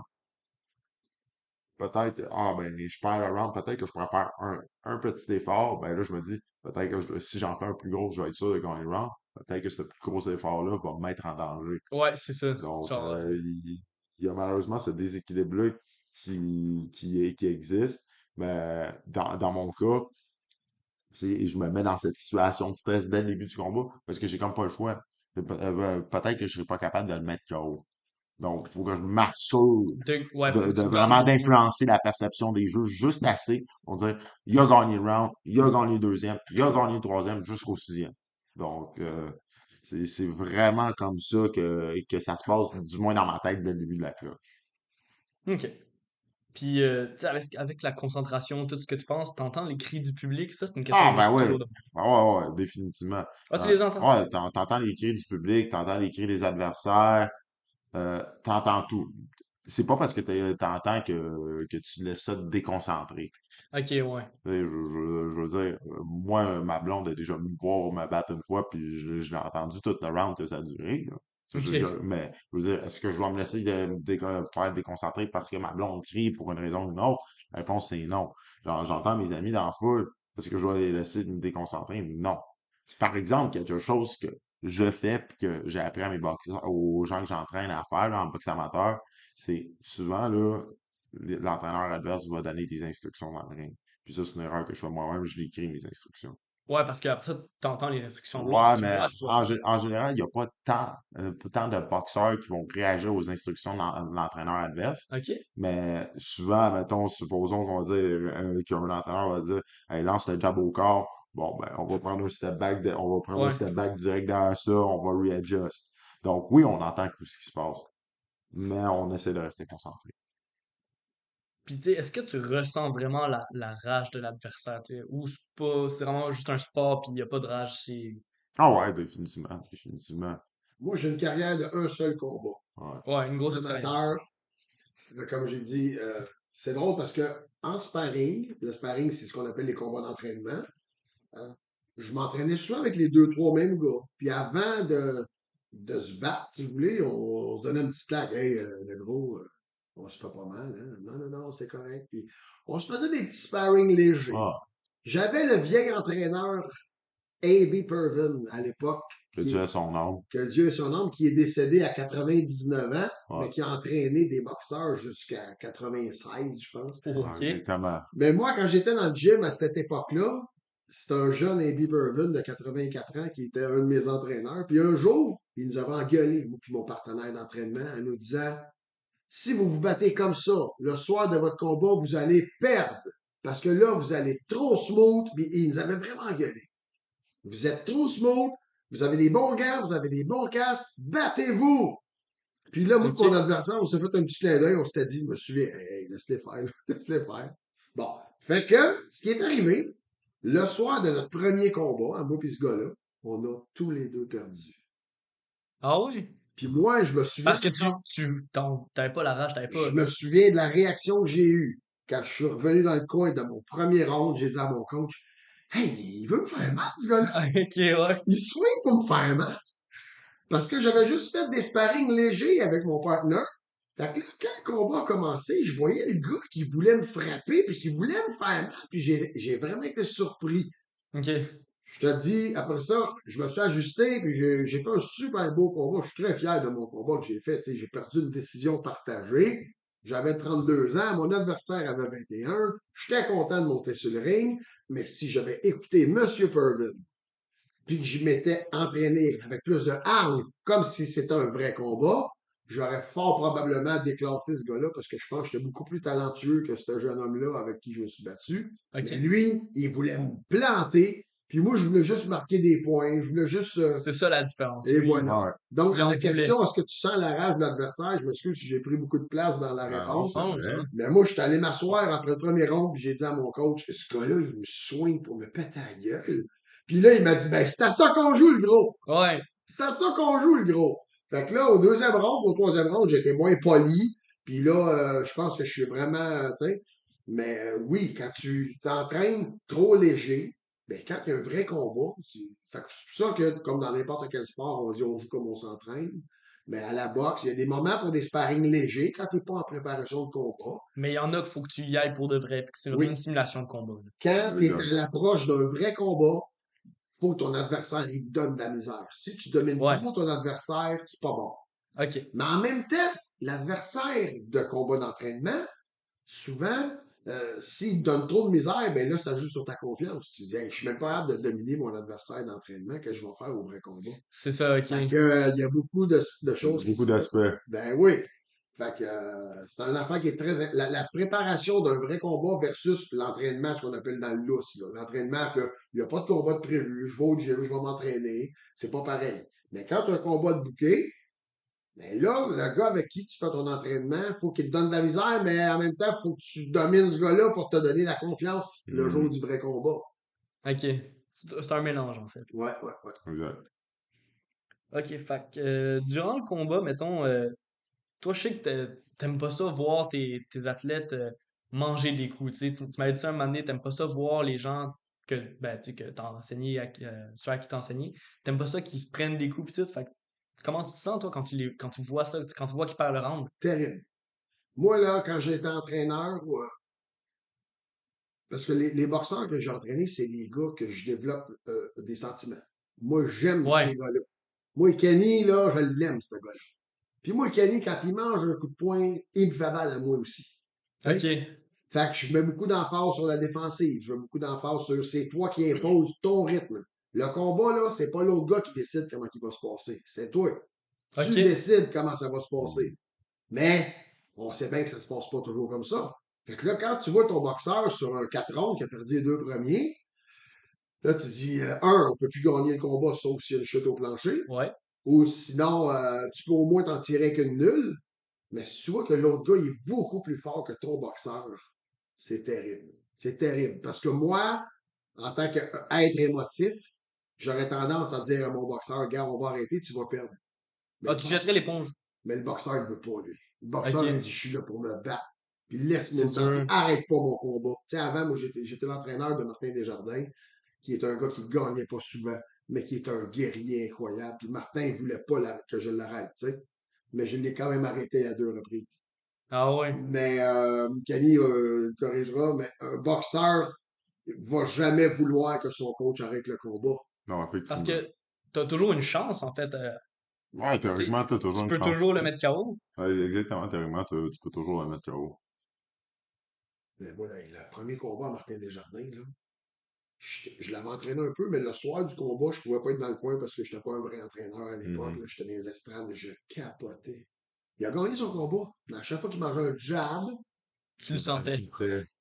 peut-être, ah ben, je perds le round, peut-être que je pourrais faire un petit effort. Ben là, je me dis, peut-être que si j'en fais un plus gros, je vais être sûr de gagner le round. Peut-être que ce plus gros effort-là va me mettre en danger. Ouais, c'est ça. Donc, Genre, il y a malheureusement ce déséquilibre-là qui existe. Mais dans mon cas, je me mets dans cette situation de stress dès le début du combat parce que j'ai comme pas le choix. Peut-être que je serai pas capable de le mettre KO. Donc, il faut que je m'assure ouais, faut que de tu gagnes vraiment le début. d'influencer la perception des jeux juste assez pour dire il a gagné le round, il a gagné le deuxième, il a gagné le troisième jusqu'au sixième. Donc, c'est vraiment comme ça que ça se passe, du moins dans ma tête dès le début de la cloche. OK. Puis, tu sais, avec la concentration, tout ce que tu penses, t'entends les cris du public? Ça, c'est une question que Ah, je me ben suis ouais. toujours demandé. Ah, ouais, ouais, définitivement. Ah, tu les entends? Ouais, t'entends les cris du public, t'entends les cris des adversaires, t'entends tout. C'est pas parce que t'entends que tu laisses ça te déconcentrer. OK, ouais. Tu sais, je veux dire, moi, ma blonde a déjà venu me voir me battre une fois, puis je l'ai entendu tout le round que ça a duré, là. OK. Mais, je veux dire, est-ce que je dois me laisser faire déconcentrer parce que ma blonde crie pour une raison ou une autre? La réponse, c'est non. Genre, j'entends mes amis dans la foule, parce que je dois les laisser me déconcentrer? Non. Par exemple, quelque chose que je fais, puis que j'ai appris à mes boxeurs, aux gens que j'entraîne à faire, là, en boxe amateur, c'est souvent, là, l'entraîneur adverse va donner des instructions dans le ring. Puis ça, c'est une erreur que je fais moi-même, je l'écris mes instructions. Ouais, parce qu'après ça, t'entends les instructions de l'autre, Ouais, tu mais vois ce qu'il va faire. en général, il n'y a pas tant de boxeurs qui vont réagir aux instructions de l'entraîneur adverse. OK? Mais souvent, mettons, supposons qu'on va dire qu'un entraîneur va dire hey, lance le jab au corps. Bon, ben, on va prendre un step back, on va prendre un Ouais. step back direct derrière ça, on va readjust. Donc oui, on entend tout ce qui se passe, mais on essaie de rester concentré. Puis, tu sais, est-ce que tu ressens vraiment la rage de l'adversaire, tu sais, ou c'est pas, c'est vraiment juste un sport, puis il n'y a pas de rage, c'est. Ah ouais, définitivement, définitivement. Moi, j'ai une carrière de un seul combat. Ouais. Ouais, une grosse expérience. Amateur, comme j'ai dit, c'est drôle parce que en sparring, le sparring, c'est ce qu'on appelle les combats d'entraînement. Hein, je m'entraînais souvent avec les deux, trois mêmes gars. Puis avant de se battre, si vous voulez, on se donnait une petite claque. Hey, le gros, on se fait pas mal. Hein? Non, non, non, c'est correct. Puis on se faisait des petits sparring légers. Ah, J'avais le vieil entraîneur A.B. Purvin, à l'époque, Que Dieu a son nom. que Dieu ait son âme, qui est décédé à 99 ans, Ouais, mais qui a entraîné des boxeurs jusqu'à 96, je pense. ouais, Ok. exactement. Mais moi, quand j'étais dans le gym à cette époque-là, c'était un jeune A.B. Purvin de 84 ans qui était un de mes entraîneurs. Puis un jour, il nous avait engueulé, moi puis mon partenaire d'entraînement, en nous disant, si vous vous battez comme ça, le soir de votre combat, vous allez perdre. Parce que là, vous allez trop smooth. Puis il nous avait vraiment engueulé. Vous êtes trop smooth. Vous avez des bons gants, vous avez des bons casques. Battez-vous! Puis là, moi, Ok. mon adversaire, on s'est fait un petit clin d'œil. On s'était dit, je me souviens, hey, laisse-les faire, là. Laisse-les faire. Bon. Fait que, ce qui est arrivé, le soir de notre premier combat, à moi et ce gars-là, on a tous les deux perdu. Ah oui. Puis moi, je me souviens Parce que t'avais pas la rage, t'avais Je pas. me souviens de la réaction que j'ai eue quand je suis revenu dans le coin de mon premier round. J'ai dit à mon coach, hey, il veut me faire mal, ce gars-là. Ok, ouais. Il swing pour me faire mal. Parce que j'avais juste fait des sparring légers avec mon partenaire. Fait que là, quand le combat a commencé, je voyais le gars qui voulait me frapper puis qui voulait me faire mal. Puis j'ai vraiment été surpris. Ok. Je te dis, après ça, je me suis ajusté, puis j'ai fait un super beau combat. Je suis très fier de mon combat que j'ai fait. J'ai perdu une décision partagée. J'avais 32 ans, mon adversaire avait 21. J'étais content de monter sur le ring, mais si j'avais écouté M. Purvin, puis que je m'étais entraîné avec plus de hargne, comme si c'était un vrai combat, j'aurais fort probablement déclassé ce gars-là parce que je pense que j'étais beaucoup plus talentueux que ce jeune homme-là avec qui je me suis battu. Mais Ok. lui, il voulait me planter, puis moi, je voulais juste marquer des points, je voulais juste... C'est ça la différence. et Lui, voilà. Ouais. Donc, il à en la voulait. question, est-ce que tu sens la rage de l'adversaire? Je m'excuse si j'ai pris beaucoup de place dans la Ben non, réponse. c'est Oh, ça vrai. va. Mais moi, je suis allé m'asseoir après le premier round, puis j'ai dit à mon coach, ce gars-là, il me swing pour me péter la gueule. Puis là, il m'a dit, ben, c'est à ça qu'on joue, le gros. Ouais. C'est à ça qu'on joue, le gros. Fait que là, au deuxième round, au troisième round, j'étais moins poli. Puis là, je pense que je suis vraiment, tu sais. Mais oui, quand tu t'entraînes trop léger, ben, quand il y a un vrai combat, fait que c'est pour ça que, comme dans n'importe quel sport, on dit on joue comme on s'entraîne. Mais à la boxe, il y a des moments pour des sparring légers quand tu n'es pas en préparation de combat. Mais il y en a qu'il faut que tu y ailles pour de vrai, puis que c'est vraiment une Oui, simulation de combat, là. quand tu es Exact. à l'approche d'un vrai combat, faut que ton adversaire il te donne de la misère. Si tu domines Ouais. trop ton adversaire, c'est pas bon. Ok. Mais en même temps, l'adversaire de combat d'entraînement, souvent, s'il te donne trop de misère, ben là, ça joue sur ta confiance. Tu dis, hey, je suis même pas capable de dominer mon adversaire d'entraînement que je vais faire au vrai combat. C'est ça, ok. Fait que, il y a beaucoup de choses qui Beaucoup se passent. d'aspects. Ben oui. Fait que c'est un affaire qui est très. La préparation d'un vrai combat versus l'entraînement, ce qu'on appelle dans le lousse. L'entraînement que il n'y a pas de combat de prévu, je vais au gym, je vais m'entraîner. C'est pas pareil. Mais quand tu as un combat de bouquet, ben là, le gars avec qui tu fais ton entraînement, il faut qu'il te donne de la misère, mais en même temps, il faut que tu domines ce gars-là pour te donner la confiance le jour du vrai combat. Ok. C'est un mélange, en fait. Ouais, ouais, ouais. Exact. Ok, fait que durant le combat, mettons, toi, je sais que t'aimes pas ça voir tes athlètes manger des coups. Tu sais, tu m'avais dit ça un moment donné, t'aimes pas ça voir les gens ben, tu sais, que t'as enseigné, ceux à qui t'as enseigné, t'aimes pas ça qu'ils se prennent des coups pis tout. Fait que comment tu te sens, toi, quand tu vois ça, quand tu vois qu'ils perdent le round? Terrible. Moi, là, quand j'étais entraîneur, parce que les boxeurs que j'ai entraînés, c'est des gars que je développe des sentiments. Moi, j'aime Ouais, ces gars-là. Moi, Kenny, là, je l'aime, ce gars-là. Puis moi, Kenny, quand il mange un coup de poing, il me fait mal à moi aussi. ok, Hein? Fait que je mets beaucoup d'emphase sur la défensive. Je mets beaucoup d'emphase sur c'est toi qui imposes ton rythme. Le combat, là, c'est pas l'autre gars qui décide comment il va se passer. C'est toi. ok, Tu décides comment ça va se passer. Mm. Mais on sait bien que ça ne se passe pas toujours comme ça. Fait que là, quand tu vois ton boxeur sur un 4 rondes qui a perdu les deux premiers, là, tu dis, on ne peut plus gagner le combat sauf s'il y a une chute au plancher. ouais, Ou sinon, tu peux au moins t'en tirer qu'une nulle. Mais si tu vois que l'autre gars il est beaucoup plus fort que ton boxeur, c'est terrible. C'est terrible. Parce que moi, en tant qu'être émotif, j'aurais tendance à dire à mon boxeur, gars, on va arrêter, tu vas perdre. Mais ah, le tu boxeur, jetterais l'éponge. mais le boxeur, il veut pas, lui. Le Ok, boxeur, il dit, je suis là pour me battre. Puis laisse-moi c'est me battre. Puis sûr. arrête pas mon combat. Tu sais, avant, moi, j'étais l'entraîneur de Martin Desjardins, qui est un gars qui ne gagnait pas souvent, mais qui est un guerrier incroyable. Puis Martin ne voulait pas que je l'arrête, tu sais. Mais je l'ai quand même arrêté à deux reprises. Ah ouais, Mais Kenny corrigera, mais un boxeur va jamais vouloir que son coach arrête le combat. Non, Parce effectivement. que t'as toujours une chance, en fait. Ouais, Tu sais, théoriquement, t'as toujours tu une peux chance. toujours le mettre KO. Ouais, exactement, théoriquement, tu peux toujours le mettre KO. Mais voilà, le premier combat à Martin Desjardins, là, je l'avais entraîné un peu, mais le soir du combat, je pouvais pas être dans le coin parce que j'étais pas un vrai entraîneur à l'époque. Mhm. J'étais dans les estrades, je capotais. Il a gagné son combat. Mais à chaque fois qu'il mangeait un jab, Tu le sentais.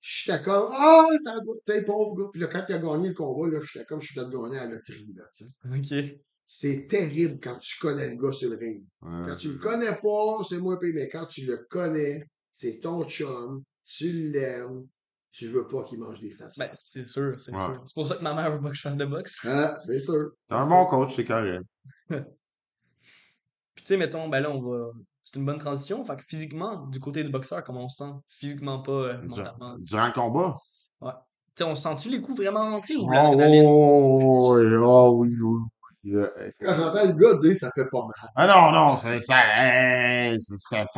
j'étais comme ah, ça doit. Tu sais, pauvre gars. Puis là, quand il a gagné le combat, là, j'étais comme je suis de gagner à la loterie. Là, tu sais. OK. C'est terrible quand tu connais le gars sur le ring. Ouais, Quand tu le c'est ça. connais pas, c'est moins pire, mais quand tu le connais, c'est ton chum, tu l'aimes, tu veux pas qu'il mange des Ben, tapes. c'est sûr, c'est Ouais. sûr. C'est pour ça que ma mère veut pas que je fasse de boxe. Ah, c'est sûr, C'est c'est un bon sûr. coach, c'est correct. Puis tu sais, mettons, ben là, on va. C'est une bonne transition. Fait que physiquement, du côté du boxeur, comment on se sent? Physiquement, pas mentalement. Durant le combat? Ouais. Tu sais, on sent-tu les coups vraiment rentrés ou de Oh, l'adrénaline? oh, oui, oh, oui, oui, oui. Quand j'entends le gars dire ça fait pas mal. Ah non, non, ça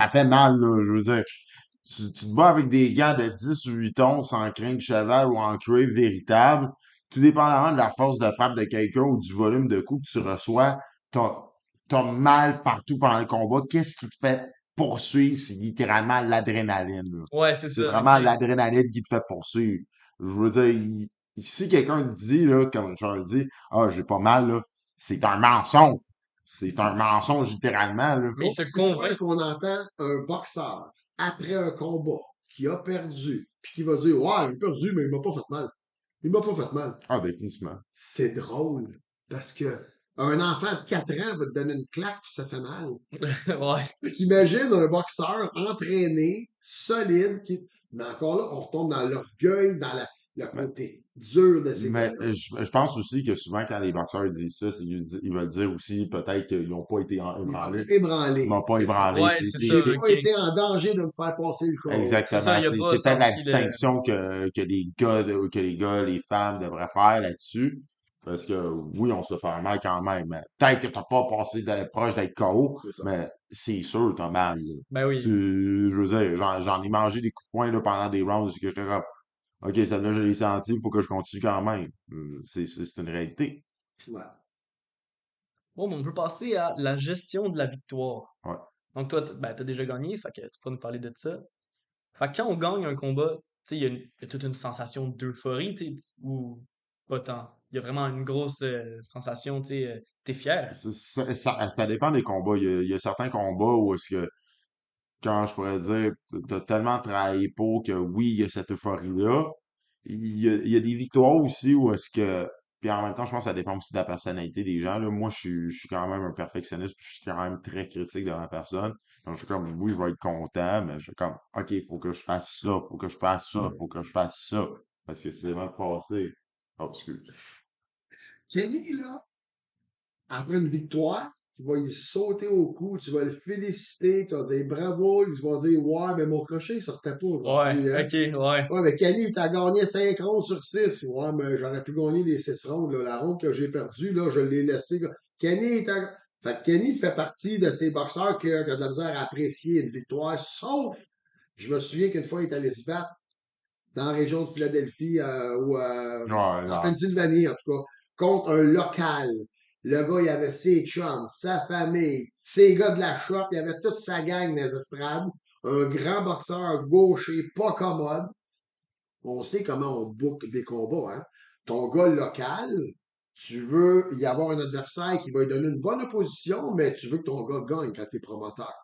fait mal, là. Je veux dire, tu te bats avec des gants de 10 ou 8 onces en crin de cheval ou en cuivre véritable. Tout dépendamment de la force de frappe de quelqu'un ou du volume de coups que tu reçois, t'as, t'as mal partout pendant le combat. Qu'est-ce qui te fait poursuivre? C'est littéralement l'adrénaline, là. Ouais, c'est C'est ça, vraiment ok. l'adrénaline qui te fait poursuivre. Je veux dire, si quelqu'un te dit, là, comme je le dis, ah, j'ai pas mal, là, c'est un mensonge. C'est un mensonge, littéralement, là. Mais il se Une fois convainc. qu'on entend un boxeur après un combat qui a perdu, puis qui va dire ouais, il a perdu, mais il m'a pas fait mal. Il m'a pas fait mal. Ah, définitivement. C'est drôle parce que un enfant de 4 ans va te donner une claque puis ça fait mal. Ouais. Fait qu'imagine un boxeur entraîné, solide, qui. Mais encore là, on retombe dans l'orgueil, dans le Mais, côté dur de ces mais gars-là. je pense aussi que souvent, quand les boxeurs disent ça, ils veulent dire aussi peut-être qu'ils n'ont pas été Ils m'ont ébranlés. Ils ébranlé, m'ont pas c'est ça. ébranlé. Ouais, c'est ça, J'ai pas ok. été en danger de me faire passer le corps. C'est ça, Exactement. il y a pas C'est ça peut-être la aussi de. distinction que les femmes devraient faire là-dessus. Parce que oui, on se fait faire mal quand même. Mais peut-être que t'as pas passé proche d'être KO, C'est ça. mais c'est sûr t'as mal, là. Ben oui. Je veux dire, j'en ai mangé des coups de poing là, pendant des rounds que j'étais comme OK, celle-là, je l'ai senti, il faut que je continue quand même. C'est une réalité. Ouais. Bon, ben, on peut passer à la gestion de la victoire. Ouais. Donc toi, ben, t'as déjà gagné, fait que tu peux nous parler de ça. Fait que quand on gagne un combat, tu sais, il y a toute une sensation d'euphorie, tu sais, ou pas tant. Il y a vraiment une grosse sensation, tu sais, t'es fier. Ça dépend des combats. Il y a certains combats où est-ce que quand je pourrais dire, t'as tellement travaillé pour que oui, il y a cette euphorie-là. Il y a des victoires aussi où est-ce que. Puis en même temps, je pense que ça dépend aussi de la personnalité des gens. Là. Moi, je suis quand même un perfectionniste, puis je suis quand même très critique de ma personne. Donc, je suis comme, oui, je vais être content, mais je suis comme, OK, il faut que je fasse ça, faut que je fasse ça, faut que je fasse ça. Parce que c'est mal passé. Oh, excuse. Kenny, là, après une victoire, tu vas lui sauter au cou, tu vas le féliciter, tu vas dire bravo, il va dire ouais, mais mon crochet, il sortait pas Ouais, aujourd'hui, hein. ok, ouais. Ouais, mais Kenny, t'as gagné 5 rondes sur 6. Ouais, mais j'aurais pu gagner les 6 rondes, là. La ronde que j'ai perdue, là, je l'ai laissée. Kenny, t'as. Fait que Kenny fait partie de ces boxeurs qui ont de la misère à apprécier une victoire, sauf, je me souviens qu'une fois, il est allé se battre dans la région de Philadelphie ou Ouais, en non. Pennsylvanie, en tout cas, contre un local. Le gars, il avait ses chums, sa famille, ses gars de la shop, il avait toute sa gang dans les estrades. Un grand boxeur gaucher, pas commode. On sait comment on book des combats. Hein? Ton gars local, tu veux y avoir un adversaire qui va lui donner une bonne opposition, mais tu veux que ton gars gagne quand tu es promoteur.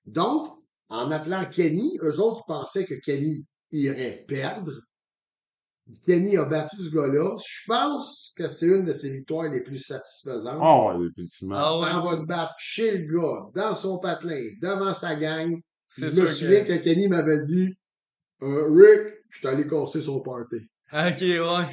Donc, en appelant Kenny, eux autres pensaient que Kenny irait perdre. Kenny a battu ce gars-là. Je pense que c'est une de ses victoires les plus satisfaisantes. Oh, ouais, définitivement. Ah Tu ouais, t'en vas te battre chez le gars, dans son patelin, devant sa gang. Puis c'est je me sûr souviens que. que Kenny m'avait dit Rick, je suis allé casser son party. Ok, ouais.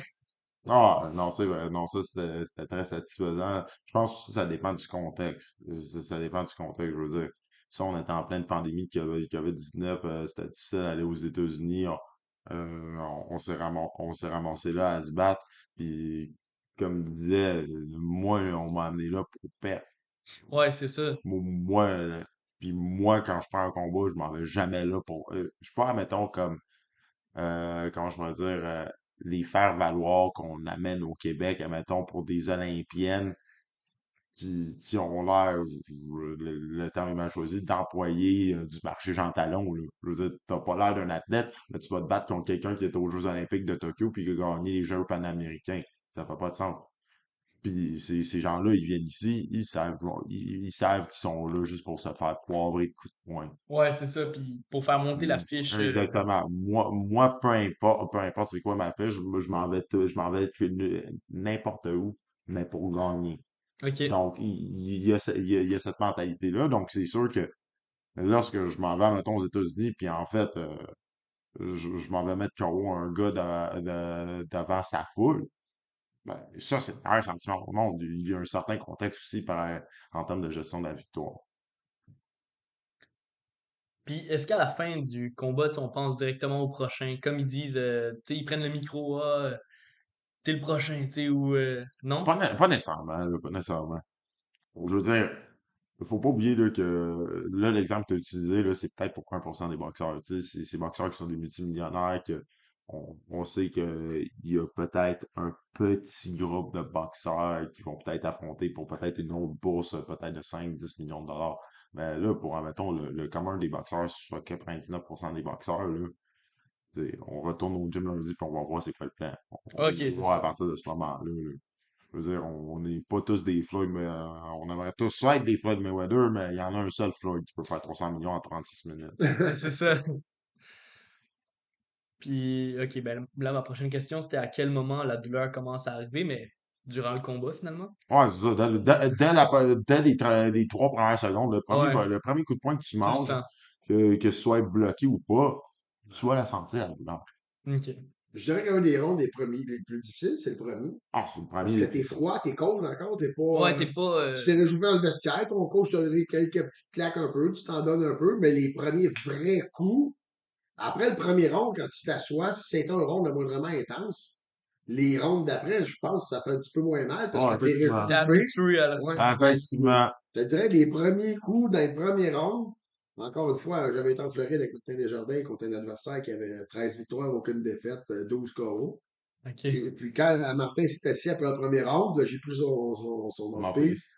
Ah, non, c'est vrai. Non, ça, c'était très satisfaisant. Je pense aussi que ça dépend du contexte. Ça dépend du contexte, je veux dire. Si on était en pleine pandémie de COVID-19, c'était difficile d'aller aux États-Unis. On s'est ramassé là à se battre. Puis, comme je disais, moi, on m'a amené là pour perdre. Ouais, c'est ça. Moi, puis moi, quand je prends un combat, je m'en vais jamais là pour. Je suis pas, mettons, comme comment je pourrais dire, les faire valoir qu'on amène au Québec, admettons, pour des Olympiennes qui ont l'air, le terme est mal choisi, d'employés du marché Jean Talon, là. Je veux dire, t'as pas l'air d'un athlète, mais tu vas te battre contre quelqu'un qui est aux Jeux olympiques de Tokyo puis qui a gagné les Jeux panaméricains. Ça fait pas de sens. Puis ces gens-là, ils viennent ici, ils savent qu'ils sont là juste pour se faire poivrer de coups de poing. Ouais, c'est ça. Puis pour faire monter la fiche. Exactement. Moi, peu importe c'est quoi ma fiche, moi, je m'en vais n'importe où, mais pour gagner. OK. Donc, il y a, il y a cette mentalité-là. Donc, c'est sûr que lorsque je m'en vais, mettons, aux États-Unis, puis en fait, je m'en vais mettre KO un gars devant sa foule, ben, ça, c'est le meilleur sentiment au monde. Il y a un certain contexte aussi en termes de gestion de la victoire. Puis est-ce qu'à la fin du combat, tu sais, on pense directement au prochain? Comme ils disent, tu sais, ils prennent le micro, t'es le prochain, tu sais, ou non? Pas nécessairement, là, pas nécessairement. Je veux dire, il faut pas oublier là, que là, l'exemple que tu as utilisé, là, c'est peut-être pour 1% des boxeurs. Tu sais, ces boxeurs qui sont des multimillionnaires, on sait qu'il y a peut-être un petit groupe de boxeurs qui vont peut-être affronter pour peut-être une autre bourse, peut-être de 5-10 millions de dollars. Mais là, pour, admettons, le commun des boxeurs, soit 99% des boxeurs, là, tu sais, on retourne au gym lundi puis on va voir c'est quoi le plan. On OK, va c'est voir à ça. partir de ce moment-là. Là. Je veux dire, on n'est pas tous des Floyd, mais on aimerait tous ça être des Floyd Mayweather, mais il y en a un seul Floyd qui peut faire 300 millions en 36 minutes. Ouais, c'est ça. Puis, OK, ben là, ma prochaine question, c'était à quel moment la douleur commence à arriver, mais durant le combat, finalement? Ouais, c'est ça. Dès les 3 premières secondes, Ouais, le premier coup de poing que tu tu le manges, sens. que ce soit bloqué ou pas, tu vas la sentir, la douleur. OK. Je dirais qu'un des ronds des premiers, les plus difficiles, c'est le premier. Ah, c'est le Parce premier que des t'es plus tough. froid, t'es cold encore, t'es pas. Ouais, t'es pas. Tu t'es réchauffé dans le vestiaire, ton coach t'a donné quelques petites claques un peu, tu t'en donnes un peu, mais les premiers vrais coups, après le premier round, quand tu t'assois, si c'est un round de moindrement intense, les rounds d'après, je pense que ça fait un petit peu moins mal parce Ouais, que t'es T'es effectivement. réchauffé. habitué à la. Ouais. Effectivement. Je te dirais les premiers coups dans les premiers rounds, encore une fois, j'avais été en Floride avec Martin Desjardins contre un adversaire qui avait 13 victoires, aucune défaite, 12 KO. OK. Et puis quand Martin s'est assis après le premier round, là, j'ai pris son On m'a pris. mouthpiece.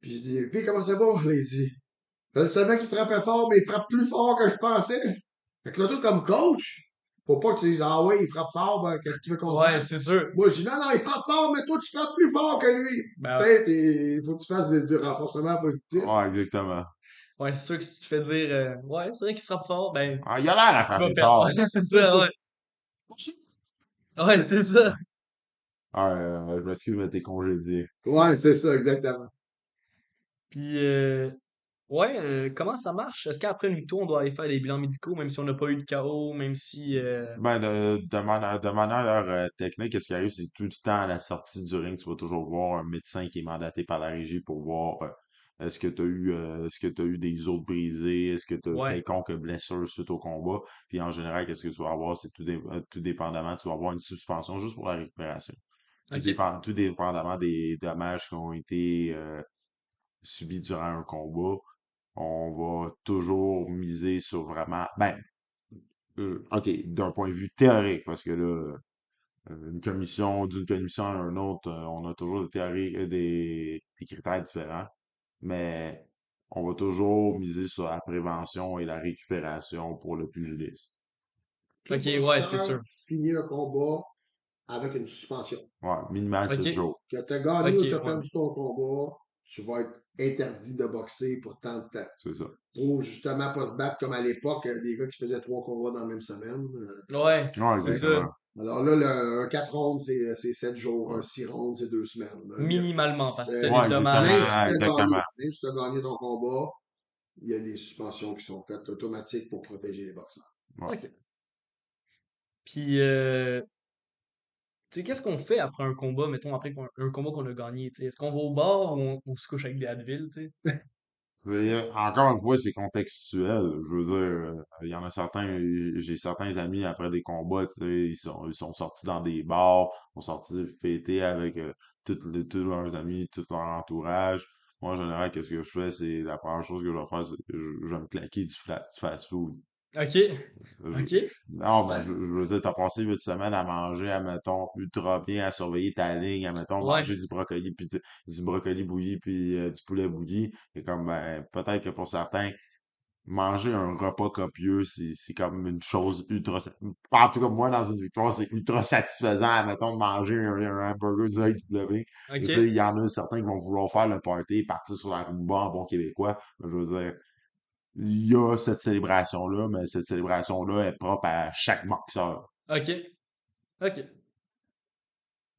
Puis j'ai dit, puis comment ça va? Là, il dit, je savais qu'il frappait fort, mais il frappe plus fort que je pensais. Fait que là, toi, comme coach, faut pas que tu dises, ah oui, il frappe fort, ben, qu'est-ce que tu veux qu'on Ouais, fasse? c'est sûr. Moi, je dis, non, non, il frappe fort, mais toi, tu frappes plus fort que lui. Ben Tu ouais. sais, puis il faut que tu fasses du renforcement positif. Ouais, exactement. Ouais, c'est sûr que si tu te fais dire, ouais, c'est vrai qu'il frappe fort, ben, Ah, il a l'air à tu vas frapper perdre. fort. Ouais, c'est ça, ouais. Ouais, c'est ça. Ah, je m'excuse, mais t'es congédié. Ouais, c'est ça, exactement. Puis, ouais, comment ça marche? Est-ce qu'après une victoire, on doit aller faire des bilans médicaux, même si on n'a pas eu de KO, même si. Ben, de manière technique, ce qui arrive, c'est tout le temps à la sortie du ring, tu vas toujours voir un médecin qui est mandaté par la régie pour voir est-ce que tu as eu des os brisés, est-ce que tu as Ouais, quelconque blessure suite au combat. Puis en général, qu'est-ce que tu vas avoir, c'est tout dépendamment, tu vas avoir une suspension juste pour la récupération. ok. Tout dépendamment des dommages qui ont été subis durant un combat, on va toujours miser sur vraiment, ben, OK, d'un point de vue théorique, parce que là, d'une commission à une autre, on a toujours des théories, des critères différents, mais on va toujours miser sur la prévention et la récupération pour le pugiliste. Tout Ok, ouais, c'est boxeur sûr. finit un combat avec une suspension. Ouais, minimal Ok, 7 jours, Que tu as gagné ok, ou tu as ouais. perdu ton combat, tu vas être interdit de boxer pour tant de temps. c'est ça. Pour justement pas se battre comme à l'époque, des gars qui faisaient 3 combats dans la même semaine. Ouais, Ouais, c'est ça. exactement. Alors là, un 4 rondes, c'est 7 jours. Un Ouais, 6 rondes, c'est 2 semaines. Minimalement, parce que si t'as des ouais, dommages. Même si exactement, tu as gagné, exactement. même si tu as gagné ton combat, il y a des suspensions qui sont faites automatiques pour protéger les boxeurs. Ouais. Ok. Puis, tu sais, qu'est-ce qu'on fait après un combat, mettons, après un combat qu'on a gagné, tu sais? Est-ce qu'on va au bar ou on se couche avec des Advil, tu sais? Encore une fois, c'est contextuel. Je veux dire, il y en a certains, j'ai certains amis après des combats, tu sais, ils sont sortis dans des bars, ils sont sortis fêter avec tous leurs amis, tout leur entourage. Moi, en général, qu'est-ce que je fais, c'est la première chose que je vais faire, c'est que je vais me claquer du fast-food. Ok. Je- Ok. Non, mais Ouais. je veux dire, t'as passé 8 semaines à manger, admettons, ultra bien, à surveiller ta ligne, admettons, Ouais. manger du brocoli, puis du brocoli bouilli, puis du poulet bouilli. Et comme, ben, peut-être que pour certains, manger un repas copieux, c'est comme une chose ultra... En tout cas, moi, dans une victoire, c'est ultra satisfaisant, admettons, de manger un hamburger du IW. Je sais, Ok. il y en a certains qui vont vouloir faire le party, partir sur la rumba en bon québécois. Je veux dire, il y a cette célébration-là, mais cette célébration-là est propre à chaque boxeur. Ok. Ok.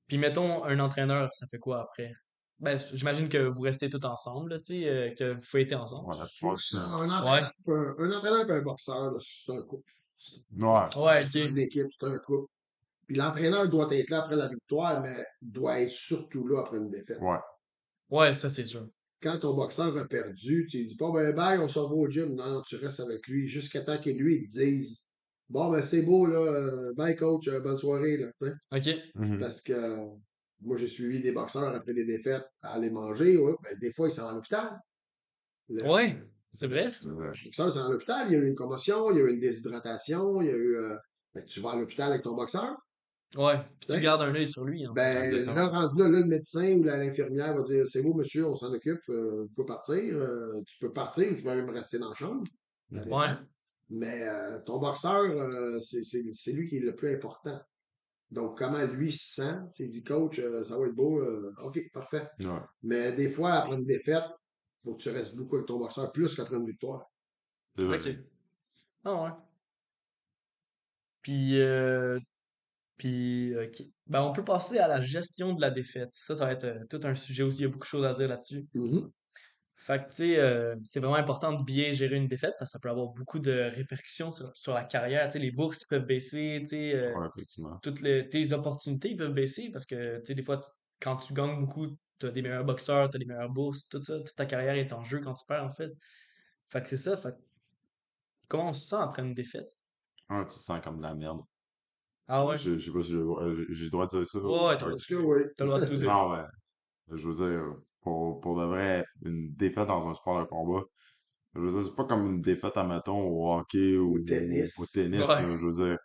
Puis mettons un entraîneur, ça fait quoi après? Ben, j'imagine que vous restez tous ensemble, là, tu sais, que vous fêtez ensemble. Ouais, la C'est plupart du ça, temps. Ouais. un entraîneur et un boxeur, là, c'est un couple. Ouais, Ouais, C'est ok. une équipe, c'est un couple. Puis l'entraîneur doit être là après la victoire, mais il doit être surtout là après une défaite. ouais. Ouais, ça c'est sûr. Quand ton boxeur a perdu, tu lui dis pas, ben, bye, on s'en va au gym. Non, non, tu restes avec lui jusqu'à temps que lui, il te dise, bon, ben, c'est beau, là, bye, coach, bonne soirée, là, tu sais. Ok. Mhm. Parce que moi, j'ai suivi des boxeurs après des défaites à aller manger, ouais, ben, des fois, ils sont à l'hôpital. Le, Ouais. C'est vrai, ça? C'est vrai. le boxeur, c'est à l'hôpital, il y a eu une commotion, il y a eu une déshydratation, il y a eu. Fait que tu vas à l'hôpital avec ton boxeur, Ouais. Puis tu tu sais. gardes un œil sur lui, en fait. Ben, là, Exactement. rendu là, le médecin ou l'infirmière va dire c'est beau, monsieur, on s'en occupe, vous pouvez partir. Tu peux partir ou tu peux même rester dans la chambre. Ça Mhm. dépend. Ouais. Mais ton boxeur, c'est lui qui est le plus important. Donc, comment lui se sent, s'il dit coach, ça va être beau, OK, parfait. Ouais, Mais des fois, après une défaite, il faut que tu restes beaucoup avec ton boxeur, plus qu'après une victoire. c'est vrai. Ok. Ah ouais. Puis, ok. Ben, on peut passer à la gestion de la défaite. Ça va être tout un sujet aussi. Il y a beaucoup de choses à dire là-dessus. Mhm. Fait que, tu sais, c'est vraiment important de bien gérer une défaite parce que ça peut avoir beaucoup de répercussions sur la carrière. Tu sais, les bourses ils peuvent baisser, tu sais, Ouais, effectivement. toutes tes opportunités ils peuvent baisser parce que, tu sais, des fois, quand tu gagnes beaucoup, t'as des meilleurs boxeurs, t'as des meilleures bourses, tout ça, toute ta carrière est en jeu quand tu perds, en fait. Fait que c'est ça. Fait que comment on se sent après une défaite? Ah, tu te sens comme de la merde. Ah ouais? Je sais pas si j'ai le droit de dire ça. Ouais, ouais, Je t'as le droit de pense tout que dire. oui. T'as le droit de tout dire. Non, mais je veux dire, pour de vrai, une défaite dans un sport de combat, je veux dire, c'est pas comme une défaite, admettons, au hockey Au ou au tennis. tennis, Ouais. là. Je veux dire,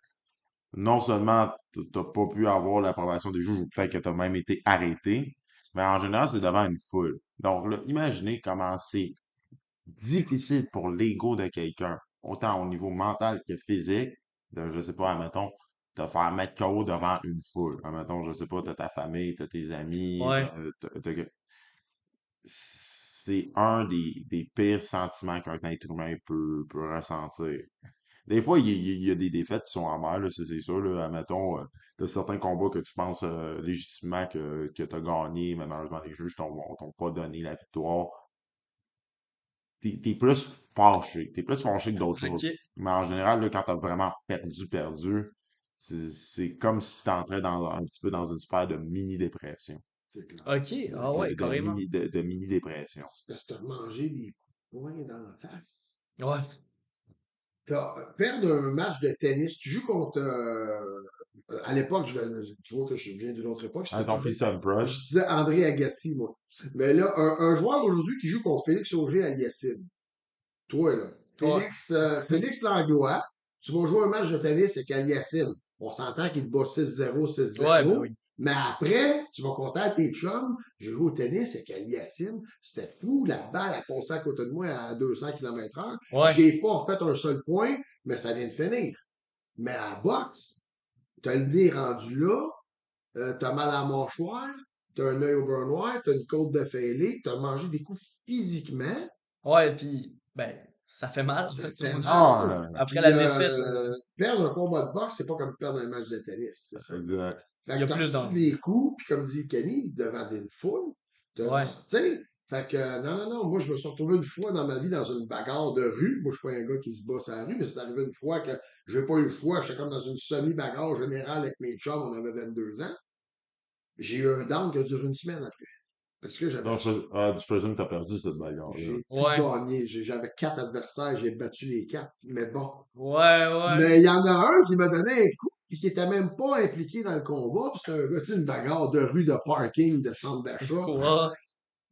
non seulement t'as pas pu avoir l'approbation des juges, ou peut-être que t'as même été arrêté, mais en général, c'est devant une foule. Donc là, imaginez comment c'est difficile pour l'ego de quelqu'un, autant au niveau mental que physique, de, je sais pas, admettons, te faire mettre KO devant une foule. Admettons, je sais pas, t'as ta famille, t'as tes amis, Ouais. c'est un des pires sentiments qu'un être humain peut ressentir. Des fois, il y a des défaites qui sont amères, là, ça, c'est sûr. Là, admettons, t'as certains combats que tu penses légitimement que tu as gagné, mais malheureusement, les juges t'ont pas donné la victoire. T'es plus fâché. T'es plus fâché que d'autres choses. Ok. Mais en général, là, quand t'as vraiment perdu, c'est comme si t'entrais un petit peu dans une sphère de mini-dépression. C'est clair. Ok. C'est Ah ouais, clair. carrément. De mini-dépression. C'est parce que t'as mangé des points dans la face. Ouais. Perdre un match de tennis, tu joues contre. À l'époque, tu vois que je viens d'une autre époque, À c'était pas. ton fils Brush. Je disais André Agassi, moi. Mais là, un joueur aujourd'hui qui joue contre Félix Auger-Aliassime. Toi, là. Ouais. Félix Langlois, tu vas jouer un match de tennis avec Aliassime. On s'entend qu'il te bat 6-0, Ouais, ben 6-0. oui. Mais après, tu vas compter à tes chums. J'ai joué au tennis avec Aliassime. C'était fou. La balle a passé à côté de moi à 200 km/h. Ouais. Je n'ai pas fait un seul point, mais ça vient de finir. Mais à la boxe, t'as le nez rendu là, t'as mal à la mâchoire, t'as un œil au beurre noir, t'as une côte de fêlée, t'as mangé des coups physiquement. Ouais, puis, ben, ça fait mal, en Ça fait, fait comme on dit. mal. Ah, Après Puis la défaite, perdre un combat de boxe, c'est pas comme perdre un match de tennis, c'est ça. exact. il Fait y que a t'as plus reçu d'enjeux. des coups, puis comme dit Kenny, devant une foule. Tu Ouais. sais, fait que non, non, non, moi je me suis retrouvé une fois dans ma vie dans une bagarre de rue. Moi, je suis pas un gars qui se bat sur la rue, mais c'est arrivé une fois que j'ai pas eu le choix. J'étais comme dans une semi-bagarre générale avec mes chums, on avait 22 ans. J'ai eu un down qui a duré une semaine après. Parce que Donc, je présume que t'as perdu cette bagarre-là. j'ai tout Ouais. gagné. J'avais 4 adversaires, j'ai battu les 4. Mais bon. Ouais, ouais. Mais il y en a un qui m'a donné un coup, puis qui était même pas impliqué dans le combat. Puis c'était un gars, tu sais, une bagarre de rue, de parking, de centre d'achat. Ouais.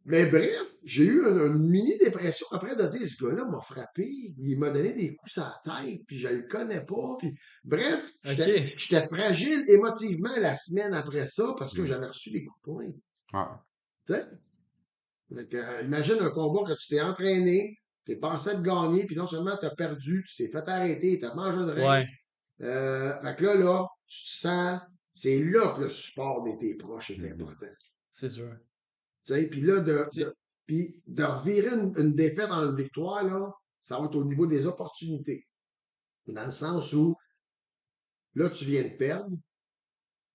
Mais bref, j'ai eu une mini-dépression après de dire, ce gars-là m'a frappé, il m'a donné des coups sur la tête, puis je le connais pas, puis bref, OK. j'étais fragile émotivement la semaine après ça parce que Hmm. j'avais reçu des coups de poing. Ouais. Tu sais? Fait que, imagine un combat que tu t'es entraîné, tu pensé de gagner, puis non seulement tu as perdu, tu t'es fait arrêter, tu as mangé de Ouais, rince. Fait que là, tu te sens, c'est là que le support de tes proches est Mhm. important. c'est sûr. Tu sais, puis là, Tu sais, puis de revirer une défaite en victoire, là, ça va être au niveau des opportunités. Dans le sens où, là, tu viens de perdre,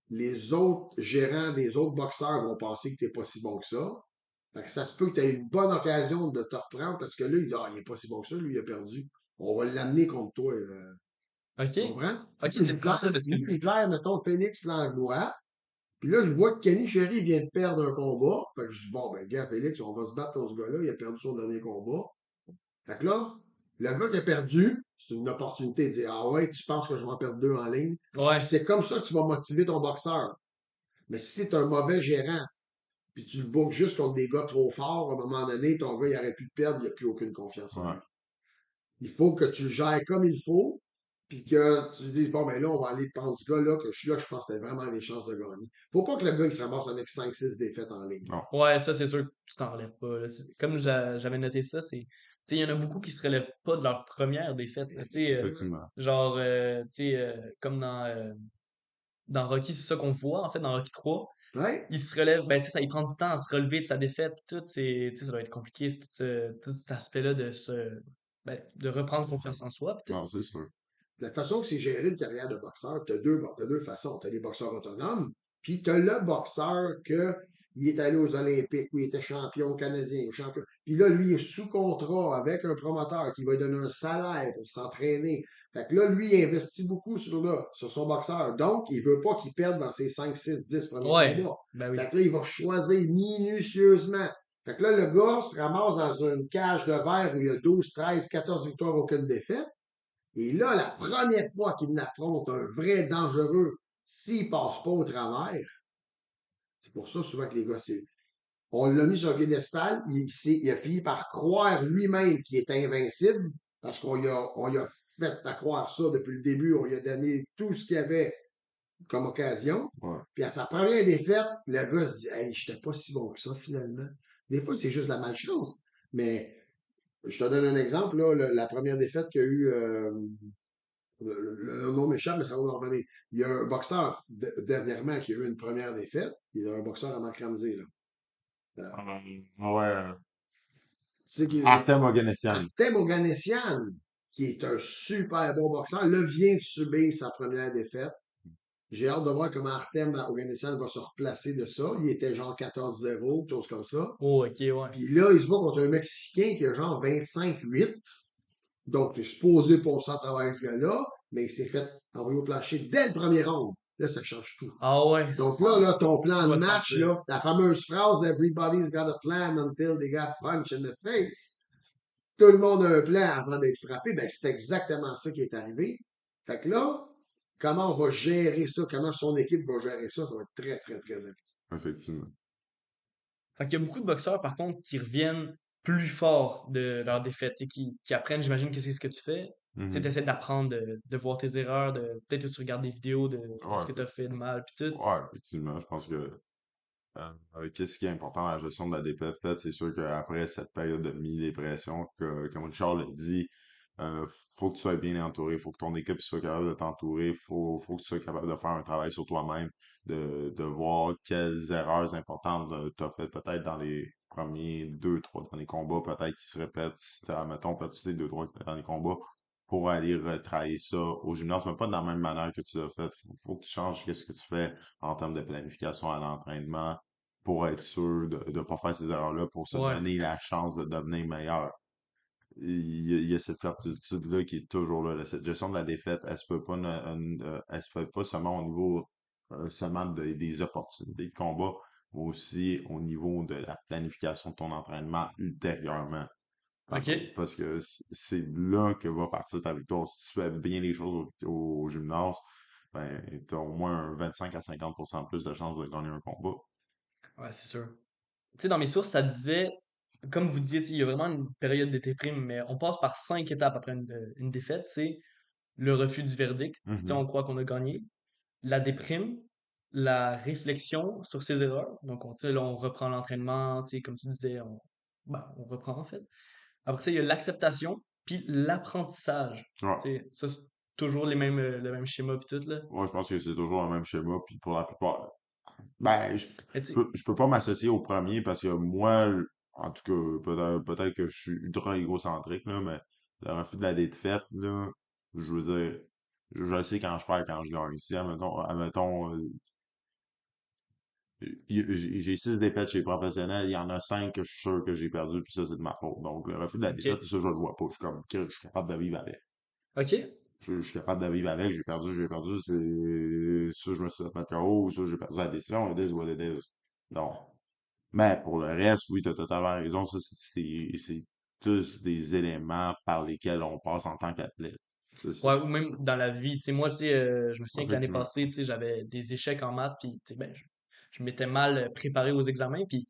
les autres gérants des autres boxeurs vont penser que tu n'es pas si bon que ça. Fait que ça se peut que tu aies une bonne occasion de te reprendre parce que là, il dit, ah, il n'est pas si bon que ça, lui, il a perdu. On va l'amener contre toi. OK. Tu comprends? OK, j'ai pris un peu de ce que Lui, tu dis. il gère, mettons, Félix Langlois. Puis là, je vois que Kenny Sherry vient de perdre un combat. Fait que je dis, bon, ben, gars, Félix, on va se battre contre ce gars-là. Il a perdu son dernier combat. Fait que là, le gars qui a perdu, c'est une opportunité de dire, ah ouais, tu penses que je vais en perdre deux en ligne? Puis Ouais, c'est comme ça que tu vas motiver ton boxeur. Mais si c'est un mauvais gérant, puis tu le bookes juste contre des gars trop forts, à un moment donné, ton gars, il aurait pu perdre, il n'a plus aucune confiance en Ouais. lui. Il faut que tu le gères comme il faut, puis que tu te dises, bon, ben là, on va aller prendre ce gars-là, que je suis là, je pense que t'as vraiment des chances de gagner. Faut pas que le gars, il se ramasse avec 5 6 défaites en ligne. Non. ouais, ça, c'est sûr que tu t'enlèves pas, là. C'est Comme ça. j'avais noté ça, c'est. Tu sais, il y en a beaucoup qui se relèvent pas de leur première défaite, là. Tu sais, Effectivement. genre, tu sais, comme dans Rocky, c'est ça qu'on voit, en fait, dans Rocky 3. Ouais? Il se relève, ben, tu sais, ça il prend du temps à se relever de sa défaite, pis tout, c'est, tu sais, ça doit être compliqué, tout cet aspect-là ben, de reprendre confiance en soi, pis tout. Non, c'est sûr. La façon que c'est géré une carrière de boxeur, t'as deux façons. Tu as les boxeurs autonomes, puis tu as le boxeur que il est allé aux Olympiques, où il était champion canadien, champion. Puis là, lui, il est sous contrat avec un promoteur qui va lui donner un salaire pour s'entraîner. Fait que là, lui, il investit beaucoup sur son boxeur. Donc, il veut pas qu'il perde dans ses 5 6 10 premiers Ouais, combats. ben Fait oui. que là, il va choisir minutieusement. Fait que là, le gars se ramasse dans une cage de verre où il y a 12 13 14 victoires, aucune défaite. Et là, la première fois qu'il affronte un vrai dangereux, s'il passe pas au travers, c'est pour ça souvent que les gars, on l'a mis sur un piédestal, il a fini par croire lui-même qu'il est invincible, parce on lui a fait à croire ça depuis le début, on lui a donné tout ce qu'il y avait comme occasion. Ouais. Puis à sa première défaite, le gars se dit, hey, j'étais pas si bon que ça finalement. Des fois, c'est juste la malchance. Mais je te donne un exemple, là, la première défaite qu'il y a eu le nom m'échappe, mais ça va me revenir. Il y a un boxeur dernièrement qui a eu une première défaite. Il y a un boxeur à Macramzé, là. Euh, Ouais. c'est Artem Oganessian. Artem Oganessian, qui est un super bon boxeur, là, vient de subir sa première défaite. J'ai hâte de voir comment Artem Oganessian va se replacer de ça. Il était genre 14-0, quelque chose comme ça. Oh, ok, ouais. Puis là, il se bat contre un Mexicain qui a genre 25-8. Donc, tu es supposé passer à travers ce gars-là, mais il s'est fait envoyer au plancher dès le premier round. Là, ça change tout. Ah ouais, Donc là, ton ça plan de va match, sentir. là, la fameuse phrase Everybody's got a plan until they got punched in the face. Tout le monde a un plan avant d'être frappé. Ben, c'est exactement ça qui est arrivé. Fait que là, comment on va gérer ça, comment son équipe va gérer ça, ça va être très, très, très important. Effectivement. Fait qu'il y a beaucoup de boxeurs, par contre, qui reviennent plus forts de leur défaite, tu sais, qui apprennent, j'imagine que c'est ce que tu fais. Tu Mhm. essaies d'apprendre, de voir tes erreurs, peut-être que tu regardes des vidéos de ce Ouais. que tu as fait de mal, puis tout. Ouais, effectivement. Je pense que qu'est-ce qui est important dans la gestion de la défaite, c'est sûr qu'après cette période de mini-dépression, comme Richard l'a dit, faut que tu sois bien entouré, faut que ton équipe soit capable de t'entourer, faut que tu sois capable de faire un travail sur toi-même, de voir quelles erreurs importantes tu as faites peut-être dans les premiers deux, trois derniers combats, peut-être qu'ils se répètent si t'as, mettons, perdu tes deux, trois derniers combats, pour aller retravailler ça au gymnase, mais pas de la même manière que tu l'as fait. Faut que tu changes qu'est-ce que tu fais en termes de planification à l'entraînement pour être sûr de ne pas faire ces erreurs-là, pour se Ouais. donner la chance de devenir meilleur. Il y a cette certitude-là qui est toujours là. Cette gestion de la défaite, elle se peut pas, elle se fait pas seulement au niveau seulement des opportunités de combat, mais aussi au niveau de la planification de ton entraînement ultérieurement. OK. Parce que c'est là que va partir ta victoire. Si tu fais bien les choses au gymnase, ben, tu as au moins un 25 à 50% de plus de chances de gagner un combat. Ouais, c'est sûr. sais, dans mes sources, ça disait, comme vous disiez, tu sais, il y a vraiment une période de déprime, mais on passe par 5 étapes après une défaite. C'est le refus du verdict, tu sais, Mhm. on croit qu'on a gagné, la déprime, la réflexion sur ses erreurs. Donc, tu sais, là, on reprend l'entraînement, tu sais, comme tu disais, on reprend en fait. Après ça, il y a l'acceptation, puis l'apprentissage. Ouais. Tu sais, ça, c'est toujours le même schéma, puis tout, là. Moi, je pense que c'est toujours le même schéma, puis pour la plupart. Ben, Mais tu sais, je peux pas m'associer au premier parce que moi, en tout cas, peut-être que je suis ultra égocentrique, là, mais le refus de la défaite, là, je veux dire, je sais quand je perds, quand je gagne. Si, admettons, j'ai 6 défaites chez les professionnels, il y en a 5 que je suis sûr que j'ai perdu, puis ça, c'est de ma faute. Donc, le refus de la ok. défaite, ça, je le vois pas. Je suis comme, je suis capable de vivre avec. Ok. Je suis capable de vivre avec, j'ai perdu, c'est, ça, je me suis fait KO, ça, j'ai perdu la décision, it is what it is. Donc, mais pour le reste, oui, tu as totalement raison. Ça, c'est tous des éléments par lesquels on passe en tant qu'athlète. Ça, Ouais, c'est ou même dans la vie, tu sais, moi, tu sais, je me souviens que l'année effectivement. passée, tu sais, j'avais des échecs en maths, puis, tu sais, ben, je m'étais mal préparé aux examens, puis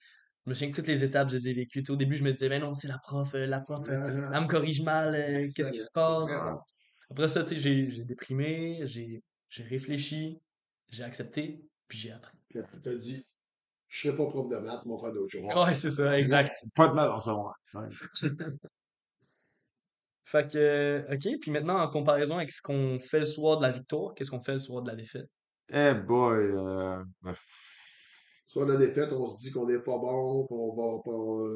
je me souviens que toutes les étapes, je les ai vécues. Tu sais, au début, je me disais, ben non, c'est la prof, elle me corrige mal, qu'est-ce qui Excellent, se c'est passe? très bon. Après ça, tu sais, j'ai déprimé, j'ai réfléchi, j'ai accepté, puis j'ai appris. Puis après, t'as dit, je serai pas prof de maths, on va faire d'autres choses. Ouais. Ouais, c'est ça, Mais exact. pas de mal dans ça, ouais. Fait que, ok, puis maintenant, en comparaison avec ce qu'on fait le soir de la victoire, qu'est-ce qu'on fait le soir de la défaite? Eh boy, Soit la défaite, on se dit qu'on n'est pas bon,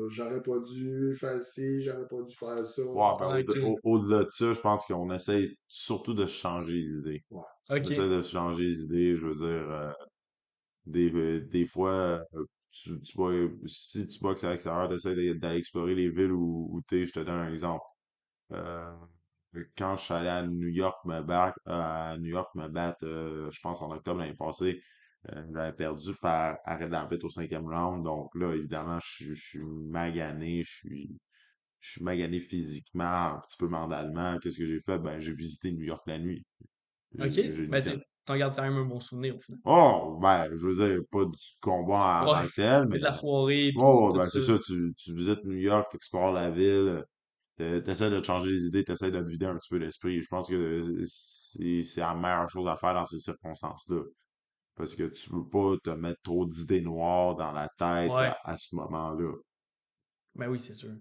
j'aurais pas dû faire ci, j'aurais pas dû faire ça. ouais, ben, Ouais, ok. au-delà de ça, je pense qu'on essaye surtout de se changer les idées. Ouais. On Ok. essaie de se changer les idées, je veux dire, des fois, tu vas, si tu boxes à l'extérieur, tu essaies d'aller explorer les villes où t'es. Je te donne un exemple. Euh, Quand je suis allé à New York me battre, je pense en octobre l'année passée, j'avais perdu par arrêt d'arbitre au 5e round. Donc là, évidemment, je suis magané, je suis magané physiquement, un petit peu mentalement. Qu'est-ce que j'ai fait? Ben, j'ai visité New York la nuit. Ok. J'ai Ben, tu sais, t'en gardes quand même un bon souvenir au final. Oh, ben, je veux dire, pas du combat en Ouais. tant que tel, Mais mais de la soirée, puis oh, tout ben, ça. c'est ça, tu visites New York, tu explores la ville, t'essaies de te changer les idées, t'essaies de te vider un petit peu l'esprit. Je pense que c'est la meilleure chose à faire dans ces circonstances-là. Parce que tu veux pas te mettre trop d'idées noires dans la tête Ouais. à ce moment-là. Ben oui, c'est sûr.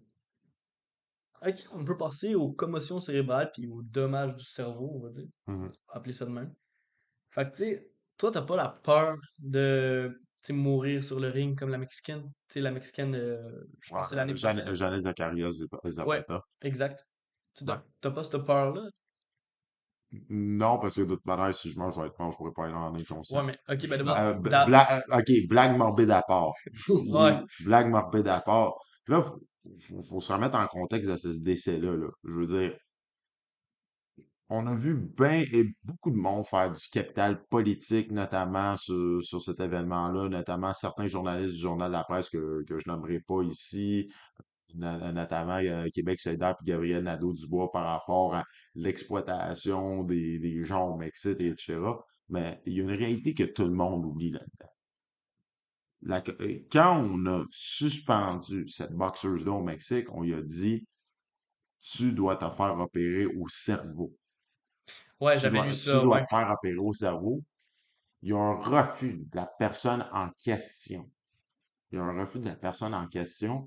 Ok, on peut passer aux commotions cérébrales puis aux dommages du cerveau, on va dire. On va Mhm. appeler ça de même. Fait que, tu sais, toi, t'as pas la peur de, tu sais, mourir sur le ring comme la Mexicaine. Tu sais, la Mexicaine, je Ouais, pense que c'est l'année passée. Janet Zacarias Ouais, Zapata. exact. Tu Ouais. t'as pas cette peur-là? Non, parce que de toute manière, si je mange, je vais être mort, je pourrais pas aller en Ouais, inconscient. mais, ok, ben d'abord, da... OK, blague morbide à part. Ouais, Blague morbide à part. Là, faut se remettre en contexte de ce décès-là, là. Je veux dire, on a vu bien et beaucoup de monde faire du capital politique, notamment sur cet événement-là, notamment certains journalistes du Journal de la Presse que je nommerai pas ici, notamment Québec solidaire puis Gabriel Nadeau-Dubois par rapport à l'exploitation des gens au Mexique, etc. Mais il y a une réalité que tout le monde oublie là-dedans. Quand on a suspendu cette boxeuse-là au Mexique, on lui a dit, tu dois te faire opérer au cerveau. ouais, Tu j'avais dois, lu tu ça, dois ouais. te faire opérer au cerveau. Il y a un refus de la personne en question. Il y a un refus de la personne en question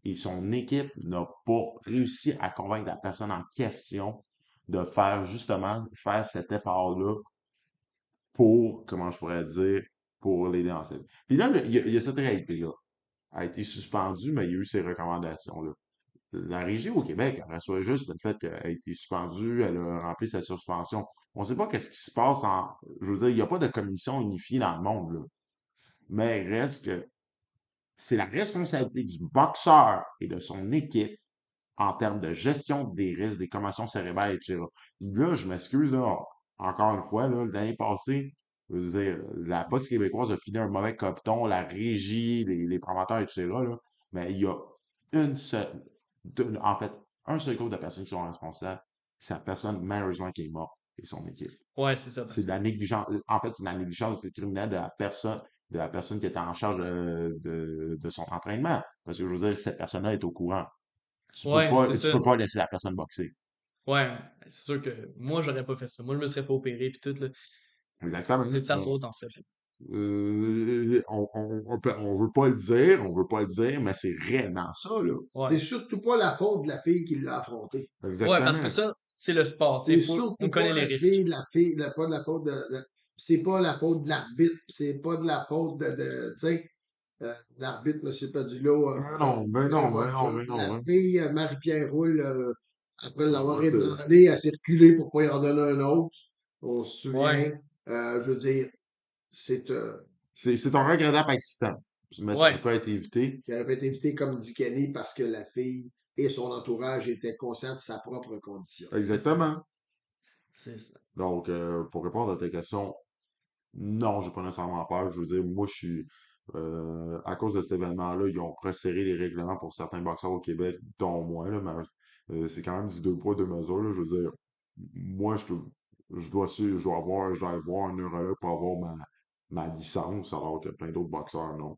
et son équipe n'a pas réussi à convaincre la personne en question de faire justement faire cet effort-là pour, comment je pourrais dire, pour l'aider en cette. Puis là, il y a cette réalité-là. A été suspendu, mais il y a eu ces recommandations-là. La régie au Québec, elle reçoit juste le fait qu'elle a été suspendue, elle a rempli sa suspension. On ne sait pas qu'est-ce qui se passe en. Je veux dire, il n'y a pas de commission unifiée dans le monde, là. Mais il reste que c'est la responsabilité du boxeur et de son équipe en termes de gestion des risques, des commotions cérébrales, etc. Là, je m'excuse, là, encore une fois, là, l'année passée, je veux dire, la boxe québécoise a filé un mauvais copeton, la régie, les promoteurs, etc., là, mais il y a une seule, en fait, un seul groupe de personnes qui sont responsables, c'est la personne, malheureusement, qui est morte et son équipe. Ouais, c'est ça, C'est parce de que, la négligence, en fait, c'est de la négligence criminelle de la personne, de la personne qui était en charge de son entraînement. Parce que je veux dire, cette personne-là est au courant. Ouais, c'est Tu ça. peux pas laisser la personne boxer. Ouais, c'est sûr que moi, j'aurais pas fait ça. Moi, je me serais fait opérer, puis tout, là. Exactement. C'est de sa faute, en fait. On veut pas le dire, on veut pas le dire, mais c'est réellement ça, là. C'est Ouais. surtout pas la faute de la fille qui l'a affronté. Ouais, parce que Exactement. ça, c'est le sport. C'est On surtout connaît pas les la risques. fille, pas de la faute c'est pas la faute de l'arbitre, c'est pas de la faute tu sais, l'arbitre, M. Padula, Mais fait un non, mais bon non, job. mais non, La hein. fille, Marie-Pierre Roule, après l'avoir Écoute, ébranlé, elle s'est reculée pour pas y en donner un autre. On se Ouais. souvient. Je veux dire, c'est c'est un regrettable accident. Mais ça aurait Ouais. pas été évité. qui aurait pu être évité comme dit Kenny parce que la fille et son entourage étaient conscients de sa propre condition. C'est ça. Exactement. C'est ça. Donc, pour répondre à ta question, non, j'ai pas nécessairement peur. Je veux dire, moi, je suis. À cause de cet événement-là, ils ont resserré les règlements pour certains boxeurs au Québec, dont moi, là, mais c'est quand même du deux poids, deux mesures, là. Je veux dire, moi, je dois avoir un neurologue pour avoir ma licence, alors que plein d'autres boxeurs, non.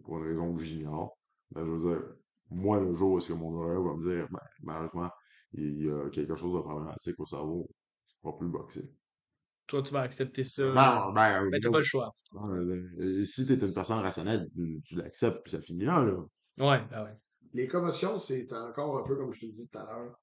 Pour une raison que j'ignore. Mais je veux dire, moi, le jour où est-ce que mon neurologue va me dire, ben, malheureusement, il y a quelque chose de problématique au cerveau, tu ne pourras plus boxer. Toi, tu vas accepter ça. Non, ben, Ben, t'as pas le choix. si t'es une personne rationnelle, tu l'acceptes, puis ça finit là, là. Ouais, ben ouais. Les commotions, c'est encore un peu comme je te disais tout à l'heure.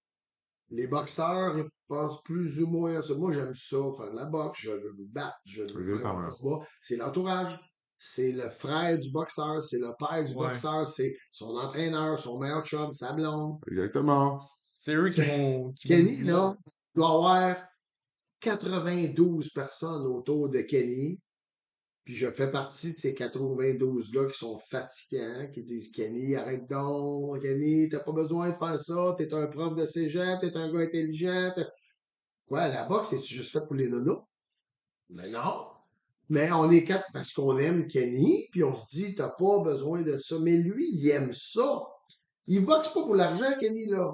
Les boxeurs, ils pensent plus ou moins à ça. Moi, j'aime ça, faire de la boxe, je veux me battre, je veux faire un Exactement. combat. C'est l'entourage, c'est le frère du boxeur, c'est le père du Ouais. boxeur, c'est son entraîneur, son meilleur chum, sa blonde. Exactement. C'est eux qui vont Kenny, nous. là, doit avoir 92 personnes autour de Kenny. Puis je fais partie de ces 92-là qui sont fatigants, qui disent Kenny, arrête donc, Kenny, t'as pas besoin de faire ça, t'es un prof de cégep, t'es un gars intelligent. Quoi, la boxe, c'est-tu juste fait pour les nonos? Mais non. Mais on est quatre parce qu'on aime Kenny, puis on se dit, t'as pas besoin de ça. Mais lui, il aime ça. Il boxe pas pour l'argent, Kenny, là.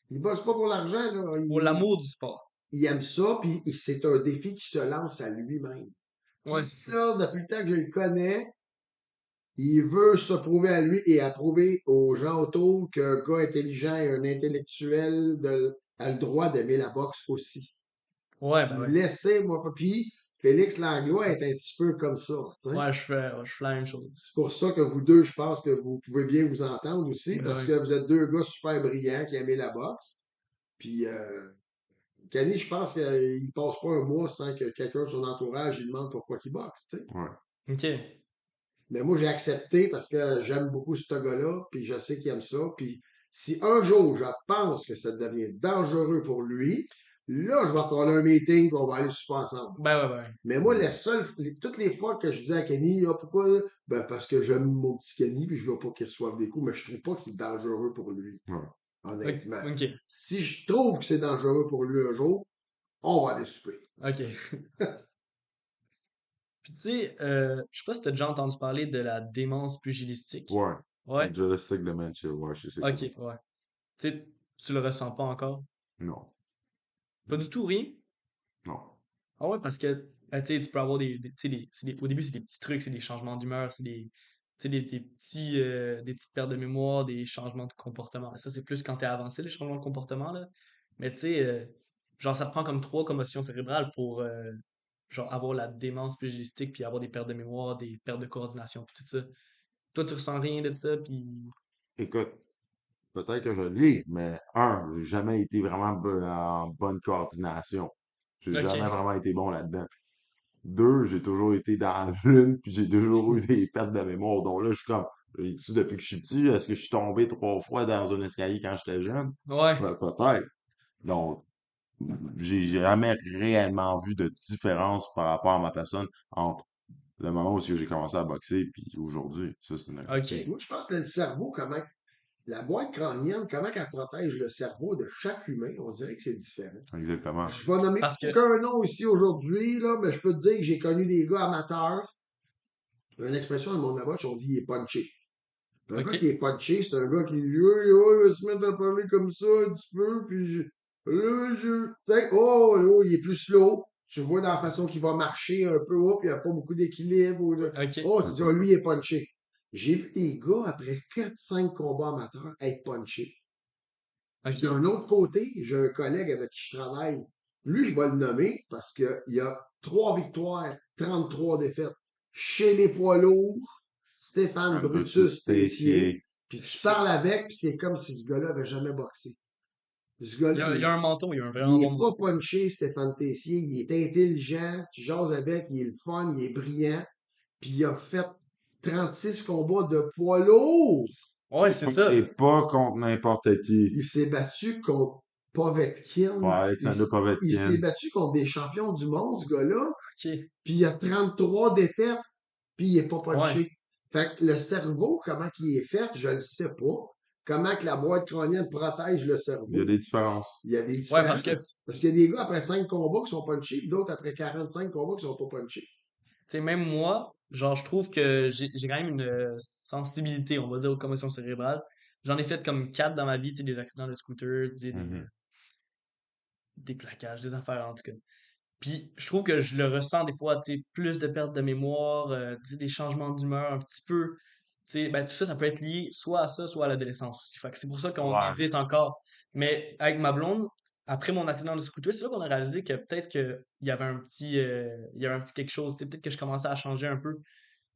Il boxe pas pour l'argent, là. C'est pour l'amour du sport. Il aime ça, puis c'est un défi qui se lance à lui-même. Ouais, Puis c'est ça. là, depuis le temps que je le connais, il veut se prouver à lui et à prouver aux gens autour qu'un gars intelligent et un intellectuel a le droit d'aimer la boxe aussi. Ouais, ben Puis ouais. laissez-moi pas. Puis Félix Langlois est un petit peu comme ça. Tu sais. Ouais, je fais la même chose. C'est pour ça que vous deux, je pense que vous pouvez bien vous entendre aussi, Ben parce ouais. que vous êtes deux gars super brillants qui aiment la boxe. Puis Kenny, je pense qu'il passe pas un mois sans que quelqu'un de son entourage lui demande pourquoi il boxe. Tu sais. Ouais. OK. Mais moi, j'ai accepté parce que j'aime beaucoup ce gars-là, puis je sais qu'il aime ça. Puis si un jour, je pense que ça devient dangereux pour lui, là, je vais prendre un meeting, puis on va aller super ensemble. Ben ouais, ben ouais. Mais moi, toutes les fois que je dis à Kenny, ah, pourquoi? Ben, parce que j'aime mon petit Kenny, puis je veux pas qu'il reçoive des coups, mais je trouve pas que c'est dangereux pour lui, Ouais. honnêtement. OK. Si je trouve que c'est dangereux pour lui un jour, on va aller souper. OK. Puis tu sais, je sais pas si t'as déjà entendu parler de la démence pugilistique. Ouais. Ouais? Joystick Dementia, ouais, je sais OK, quoi. ouais. Tu sais, tu le ressens pas encore? Non. Pas du tout, rien? Non. Ah ouais, parce que, tu sais, tu peux avoir tu sais, au début, c'est des petits trucs, c'est des changements d'humeur, c'est tu sais, des petites pertes de mémoire, des changements de comportement. Ça, c'est plus quand t'es avancé, les changements de comportement, là. Mais tu sais, genre, ça prend comme trois commotions cérébrales pour, genre, avoir la démence pugilistique, puis avoir des pertes de mémoire, des pertes de coordination, puis tout ça. Toi, tu ressens rien de ça, puis... Écoute, peut-être que je l'ai, mais j'ai jamais été vraiment en bonne coordination. J'ai jamais OK. vraiment été bon là-dedans. Deux, j'ai toujours été dans l'une, puis j'ai toujours eu des pertes de mémoire. Donc là, je suis comme, depuis que je suis petit, est-ce que je suis tombé trois fois dans un escalier quand j'étais jeune? Ouais. Ben, peut-être. Donc, j'ai jamais réellement vu de différence par rapport à ma personne entre le moment où j'ai commencé à boxer puis aujourd'hui. Ça, c'est une réalité. OK. Moi, je pense que le cerveau, la boîte crânienne, comment elle protège le cerveau de chaque humain, on dirait que c'est différent. Exactement. Je vais nommer Parce que... aucun nom ici aujourd'hui, là, mais je peux te dire que j'ai connu des gars amateurs. Une expression de mon abatch, on dit il est punché. Un gars qui OK. est punché, c'est un gars qui dit il va se mettre à parler comme ça un petit peu, puis là, tu sais, oh, il est plus slow. tu vois dans la façon qu'il va marcher un peu, puis il n'y a pas beaucoup d'équilibre. Ok. Oh, lui, il est punché. J'ai vu des gars, après 4-5 combats amateurs, être punchés. Puis Ok. d'un autre côté, j'ai un collègue avec qui je travaille. Lui, je vais le nommer parce qu'il a 3 victoires, 33 défaites. Chez les poids lourds, Stéphane Un Brutus Brutus Tessier. Tessier. Puis tu Shit. parles avec, puis c'est comme si ce gars-là avait jamais boxé. Ce Il gars-là, y a, il y a un menton, il y a un vraiment il bon est pas menton. punché, Stéphane Tessier. Il est intelligent, tu jases avec, il est le fun, il est brillant. Puis il a fait 36 combats de poids lourds. Ouais, c'est ça. Et pas contre n'importe qui. Il s'est battu contre Ouais, Povetkin. Alexander Il s'est Povetkin. battu contre des champions du monde, ce gars-là. Ok. Puis il a 33 défaites, puis il est pas Ouais. punché. Fait que le cerveau, comment il est fait, je le sais pas. Comment que la boîte crânienne protège le Il y a cerveau. des différences. Il y a des Ouais, parce que, tu différences. Parce qu'il y a des gars après 5 combats qui sont punchés, puis d'autres après 45 combats qui sont pas punchés. sais, même moi, genre, je trouve que j'ai quand même une sensibilité, on va dire, aux commotions cérébrales. J'en ai fait comme 4 dans ma vie, tu sais, des accidents de scooter, tu sais, Mhm. des plaquages, des affaires en tout cas. Puis je trouve que je le ressens des fois, tu sais, plus de perte de mémoire, tu sais, des changements d'humeur un petit peu. Tu sais, ben, tout ça, ça peut être lié soit à ça, soit à l'adolescence aussi. Fait que c'est pour ça qu'on Ouais. hésite encore. Mais avec ma blonde, après mon accident de scooter, c'est là qu'on a réalisé que peut-être qu'il y avait il y avait un petit quelque chose. Tu sais, peut-être que je commençais à changer un peu.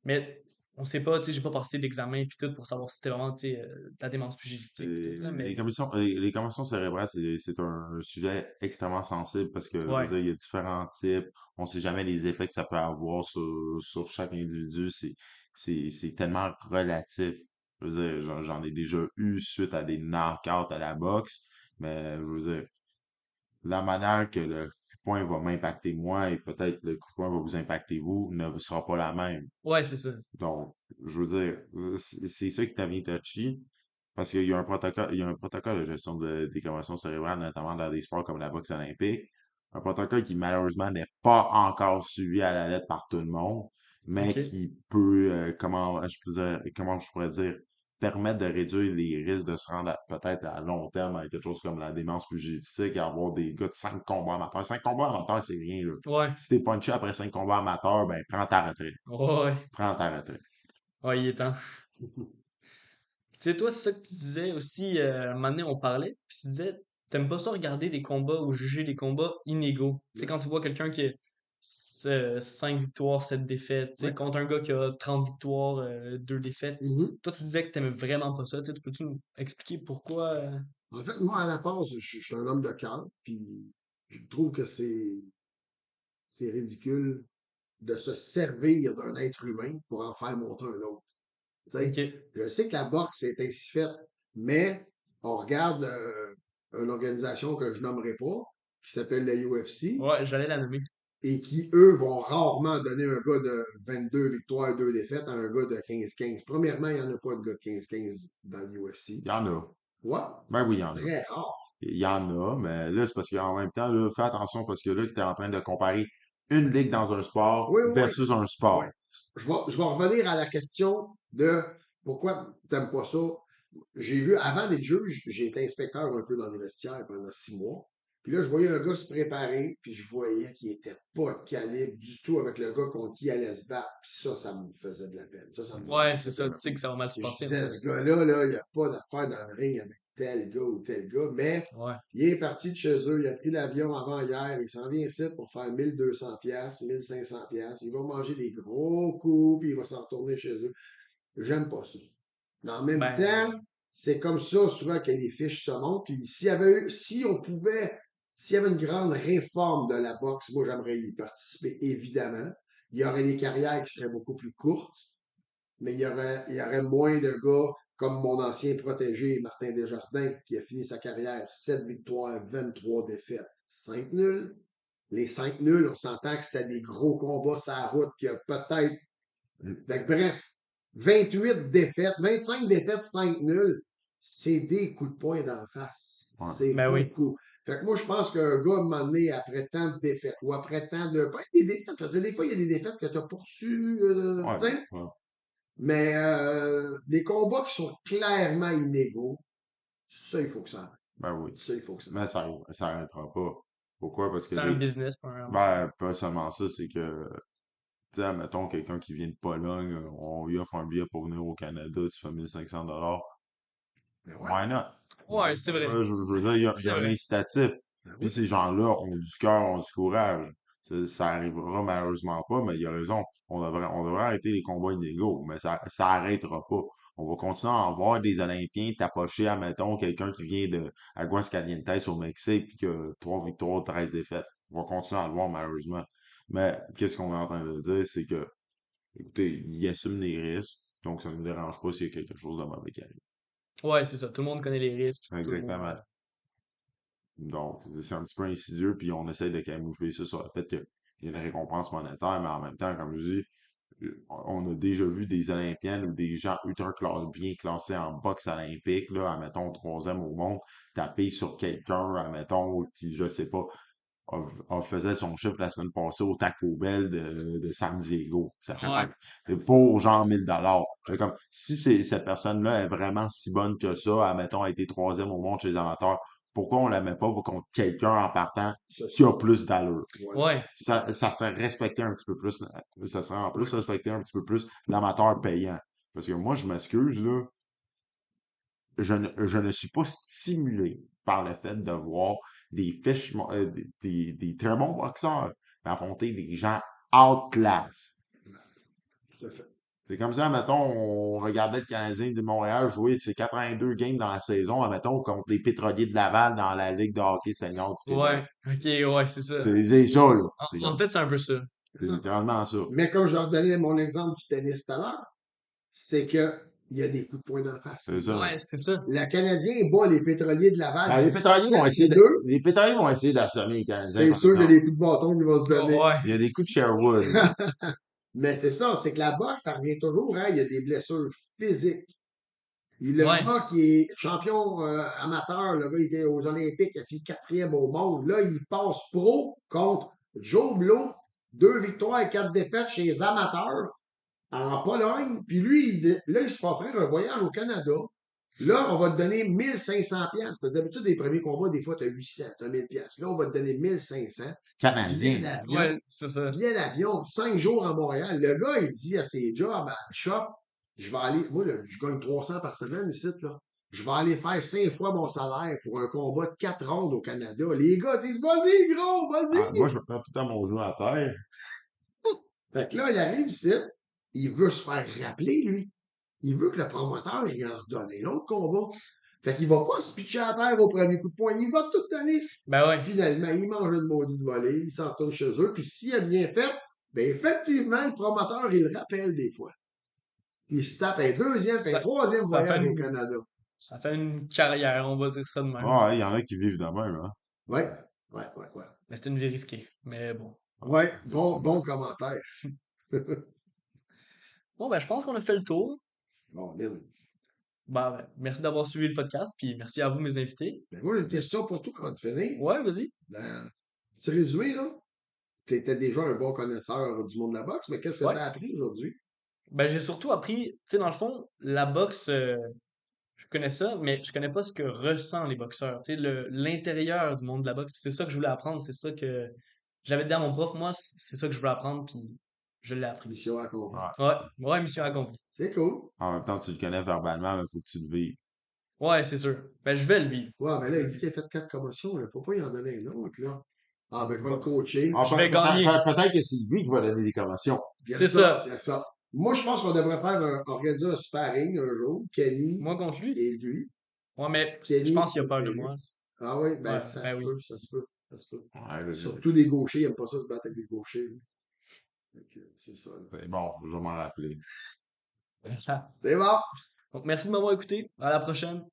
Mais on sait pas, tu sais, j'ai pas passé l'examen puis tout pour savoir si c'était vraiment, tu sais, de la démence pugilistique puis tout, là, Les mais commissions, les commotions cérébrales, c'est un sujet extrêmement sensible parce que, je veux ouais, dire, il y a différents types. On sait jamais les effets que ça peut avoir sur chaque individu. C'est tellement relatif. Je veux dire, j'en ai déjà eu suite à des knockouts à la boxe, mais je veux dire, la manière que le coup de poing va m'impacter moi et peut-être le coup de poing va vous impacter vous ne sera pas la même. ouais, c'est ça. Donc, je veux dire, c'est ça qui devient touchy, parce il y a un protocole de gestion des commotions cérébrales, notamment dans des sports comme la boxe olympique. Un protocole qui, malheureusement, n'est pas encore suivi à la lettre par tout le monde, mais Ok. qui peut, comment je pourrais dire, permettre de réduire les risques de se rendre peut-être à long terme à quelque chose comme la démence pugilistique et avoir des gars de 5 combats amateurs. 5 combats amateurs, c'est rien, là. Ouais. Si t'es punché après 5 combats amateurs, ben, prends ta retraite. Ouais. Prends ta retraite. Ouais, il est temps. Tu sais, toi, c'est ça que tu disais aussi, un moment donné, on parlait, puis tu disais, t'aimes pas ça regarder des combats ou juger des combats inégaux. Tu sais, Ouais. quand tu vois quelqu'un qui a 5 victoires, 7 défaites, tu sais, Ouais. contre un gars qui a 30 victoires, 2 défaites. Mhm. Toi, tu disais que t'aimais vraiment pas ça. Tu sais, peux-tu nous expliquer pourquoi? En fait, moi, à la base, je suis un homme de cœur, puis je trouve que c'est ridicule de se servir d'un être humain pour en faire monter un autre. Tu sais, Ok. je sais que la boxe est ainsi faite, mais on regarde une organisation que je nommerai pas, qui s'appelle la UFC, Ouais, j'allais la nommer. et qui, eux, vont rarement donner un gars de 22 victoires, 2 défaites à un gars de 15-15. Premièrement, il n'y en a pas de gars de 15-15 dans l'UFC. Il y en a. Ouais, Ben oui, il y en a. très rare. Il y en a, mais là, c'est parce qu'en même temps, là, fais attention parce que là, tu es en train de comparer une ligue dans un sport Oui, oui, oui. versus un Oui. sport. Je vais revenir à la question de pourquoi tu n'aimes pas ça. J'ai vu, avant d'être juge, j'ai été inspecteur un peu dans les vestiaires pendant 6 mois. Puis là, je voyais un gars se préparer, puis je voyais qu'il était pas de calibre du tout avec le gars contre qui il allait se battre. Puis ça me faisait de la peine. Ça me Ouais, c'est c'était ça. un Tu sais peu. que ça va mal se Et je passer un disais, peu. ce gars-là, là, il n'y a pas d'affaire dans le ring avec tel gars ou tel gars. Mais Ouais. il est parti de chez eux, il a pris l'avion avant hier, il s'en vient ici pour faire 1200 pièces, 1500 pièces. Il va manger des gros coups, puis il va s'en retourner chez eux. J'aime pas ça. Mais en même temps, Ben, c'est comme ça souvent que les fiches se montent. Puis s'il y avait eu, si on pouvait, s'il y avait une grande réforme de la boxe, moi j'aimerais y participer, évidemment. Il y aurait des carrières qui seraient beaucoup plus courtes, mais il y aurait moins de gars comme mon ancien protégé, Martin Desjardins, qui a fini sa carrière 7 victoires, 23 défaites, 5 nuls. Les 5 nuls, on s'entend que c'est des gros combats sur la route, qu'il y a peut-être fait que bref, 28 défaites, 25 défaites, 5 nuls, c'est des coups de poing d'en face. Ouais. C'est ben oui. beaucoup. Fait que moi, je pense qu'un gars, à un moment donné, après tant de défaites, ou après tant de. Pas des défaites, parce que des fois, il y a des défaites que tu as poursues, Ouais. tu sais. Ouais. Mais des combats qui sont clairement inégaux, ça, il faut que ça arrête. Ben oui. Ça, il faut que ça Mais arrête. ça arrêtera pas. Pourquoi? Parce que C'est un business, premièrement. pas seulement ça, c'est que, tu sais, mettons, quelqu'un qui vient de Pologne, on lui offre un billet pour venir au Canada, tu fais 1500 $. Mais ouais, Why not? Ouais, c'est vrai. Je veux dire, il y C'est a un vrai. incitatif. ben Puis oui. ces gens-là ont du cœur, ont du courage. Ça arrivera malheureusement pas, mais il a raison. On devrait arrêter les combats illégaux, mais ça arrêtera pas. On va continuer à en voir des Olympiens tapocher, admettons, quelqu'un qui vient de Aguascalientes au Mexique, puis qui a 3 victoires, 13 défaites. On va continuer à le voir, malheureusement. Mais qu'est-ce qu'on est en train de dire, c'est que, écoutez, ils assument les risques, donc ça ne nous dérange pas s'il y a quelque chose de mauvais qui arrive. Ouais, c'est ça. Tout le monde connaît les risques. Tout le monde. Exactement. Donc, c'est un petit peu insidieux, puis on essaie de camoufler ça sur le fait qu'il y a une récompense monétaire, mais en même temps, comme je dis, on a déjà vu des Olympiennes ou des gens bien classés en boxe olympique, là, admettons, troisième au monde, taper sur quelqu'un, admettons, qui, je sais pas, faisait son chiffre la semaine passée au Taco Bell de San Diego. Ça fait Ouais. comme, C'est c'est ça. pour genre 1000 $. Fait comme, si cette personne-là est vraiment si bonne que ça, admettons, a été troisième au monde chez les amateurs, pourquoi on la met pas contre quelqu'un en partant C'est qui ça. a plus d'allure? Ouais. Ouais. Ça serait respecter un petit peu plus, ça serait en Ouais. plus respecter un petit peu plus l'amateur payant. Parce que moi, je m'excuse, là, je ne suis pas stimulé par le fait de voir des très bons boxeurs affronter des gens outclass. Tout à fait. C'est comme ça, mettons, on regardait le Canadien de Montréal jouer ses 82 games dans la saison, mettons, contre les Pétroliers de Laval dans la Ligue de hockey senior du Québec. Ouais. Ok, ouais, c'est ça. C'est ça, là. En fait, c'est un peu ça. C'est littéralement ça. Mais comme je leur donnais mon exemple du tennis tout à l'heure, c'est que il y a des coups de poing dans la face. C'est ça. Ouais, c'est ça. Le Canadien bat les pétroliers de Laval Ben, 17-2. les Pétroliers vont essayer d'assommer les Canadiens, C'est par sûr qu'il y a exemple. des coups de bâton qui vont se donner. Ouais. Il y a des coups de Sherwood, là. Mais c'est ça, c'est que la boxe, ça revient toujours, hein, il y a des blessures physiques. Et le Ouais. gars qui est champion amateur, le gars il était aux Olympiques, il a fait quatrième au monde. Là, il passe pro contre Joe Blow, 2 victoires et 4 défaites chez les amateurs en Pologne. Puis lui, là, il se fait offrir un voyage au Canada. Là, on va te donner 1500 piastres. D'habitude, les premiers combats, des fois, tu as 800, tu as 1000 piastres. Là, on va te donner 1500. Billet Canadien. d'avion. Ouais, c'est ça. Billet d'avion, 5 jours à Montréal. Le gars, il dit à ses jobs, à shop, je vais aller, moi, là, je gagne 300 par semaine ici, là. Je vais aller faire 5 fois mon salaire pour un combat de 4 rondes au Canada. Les gars disent, vas-y, gros, Ah, vas-y. moi, je me prends tout le temps mon genou à terre. Fait que là, il arrive ici, il veut se faire rappeler, lui. Il veut que le promoteur, il en redonne un autre combat. Fait qu'il va pas se pitcher à terre au premier coup de poing. Il va tout donner. Ben ouais. Finalement, il mange une maudite volée, il s'en retourne chez eux. Puis s'il a bien fait, ben effectivement, le promoteur, il le rappelle des fois. Il se tape un deuxième, puis un Ça, troisième ça fait voyage au une, Canada. ça fait une carrière, on va dire ça de même. Ah, ouais, il y en a qui vivent de même, hein. Ouais, ouais, ouais, ouais. Mais c'était une vie risquée. Mais bon. Ouais, bon, C'est bon commentaire. Bon, ben, je pense qu'on a fait le tour. Bon, bien. Ben, merci d'avoir suivi le podcast, puis merci à vous, mes invités. Ben, moi, j'ai une question pour toi avant de finir. Ouais, vas-y. Petit résumé, là. Tu étais déjà un bon connaisseur du monde de la boxe, mais qu'est-ce que Ouais. tu as appris aujourd'hui? Ben, j'ai surtout appris, tu sais, dans le fond, la boxe, je connais ça, mais je connais pas ce que ressentent les boxeurs. Tu sais, l'intérieur du monde de la boxe. Puis c'est ça que je voulais apprendre. C'est ça que j'avais dit à mon prof, moi, c'est ça que je veux apprendre, puis je l'ai appris. Mission accomplie. Ouais. Ouais, ouais, mission accomplie. C'est cool. En même temps, tu le connais verbalement, mais il faut que tu le vives. Ouais, c'est sûr. Ben, je vais le vivre. Ouais, mais là, il dit qu'il a fait 4 commotions. Il ne faut pas y en donner un autre, là. Ah, ben, je vais le coacher. Ah, Je vais gagner. peut-être que c'est lui qui va donner des commotions. Il y a C'est ça. il y a ça. Moi, je pense qu'on devrait organiser un sparring un jour. Kenny Moi contre lui. et lui. Ouais, mais je Kenny pense qu'il a et peur de moi. Félix. Ah oui, ben, Ouais, ça ben se oui. peut, ça se peut, ça se peut. Ouais, là, Surtout les gauchers, ils n'aiment pas ça se battre avec les gauchers. Là. Fait que c'est ça. Là. c'est bon, je vais m'en rappeler. C'est bon. Donc, merci de m'avoir écouté. À la prochaine.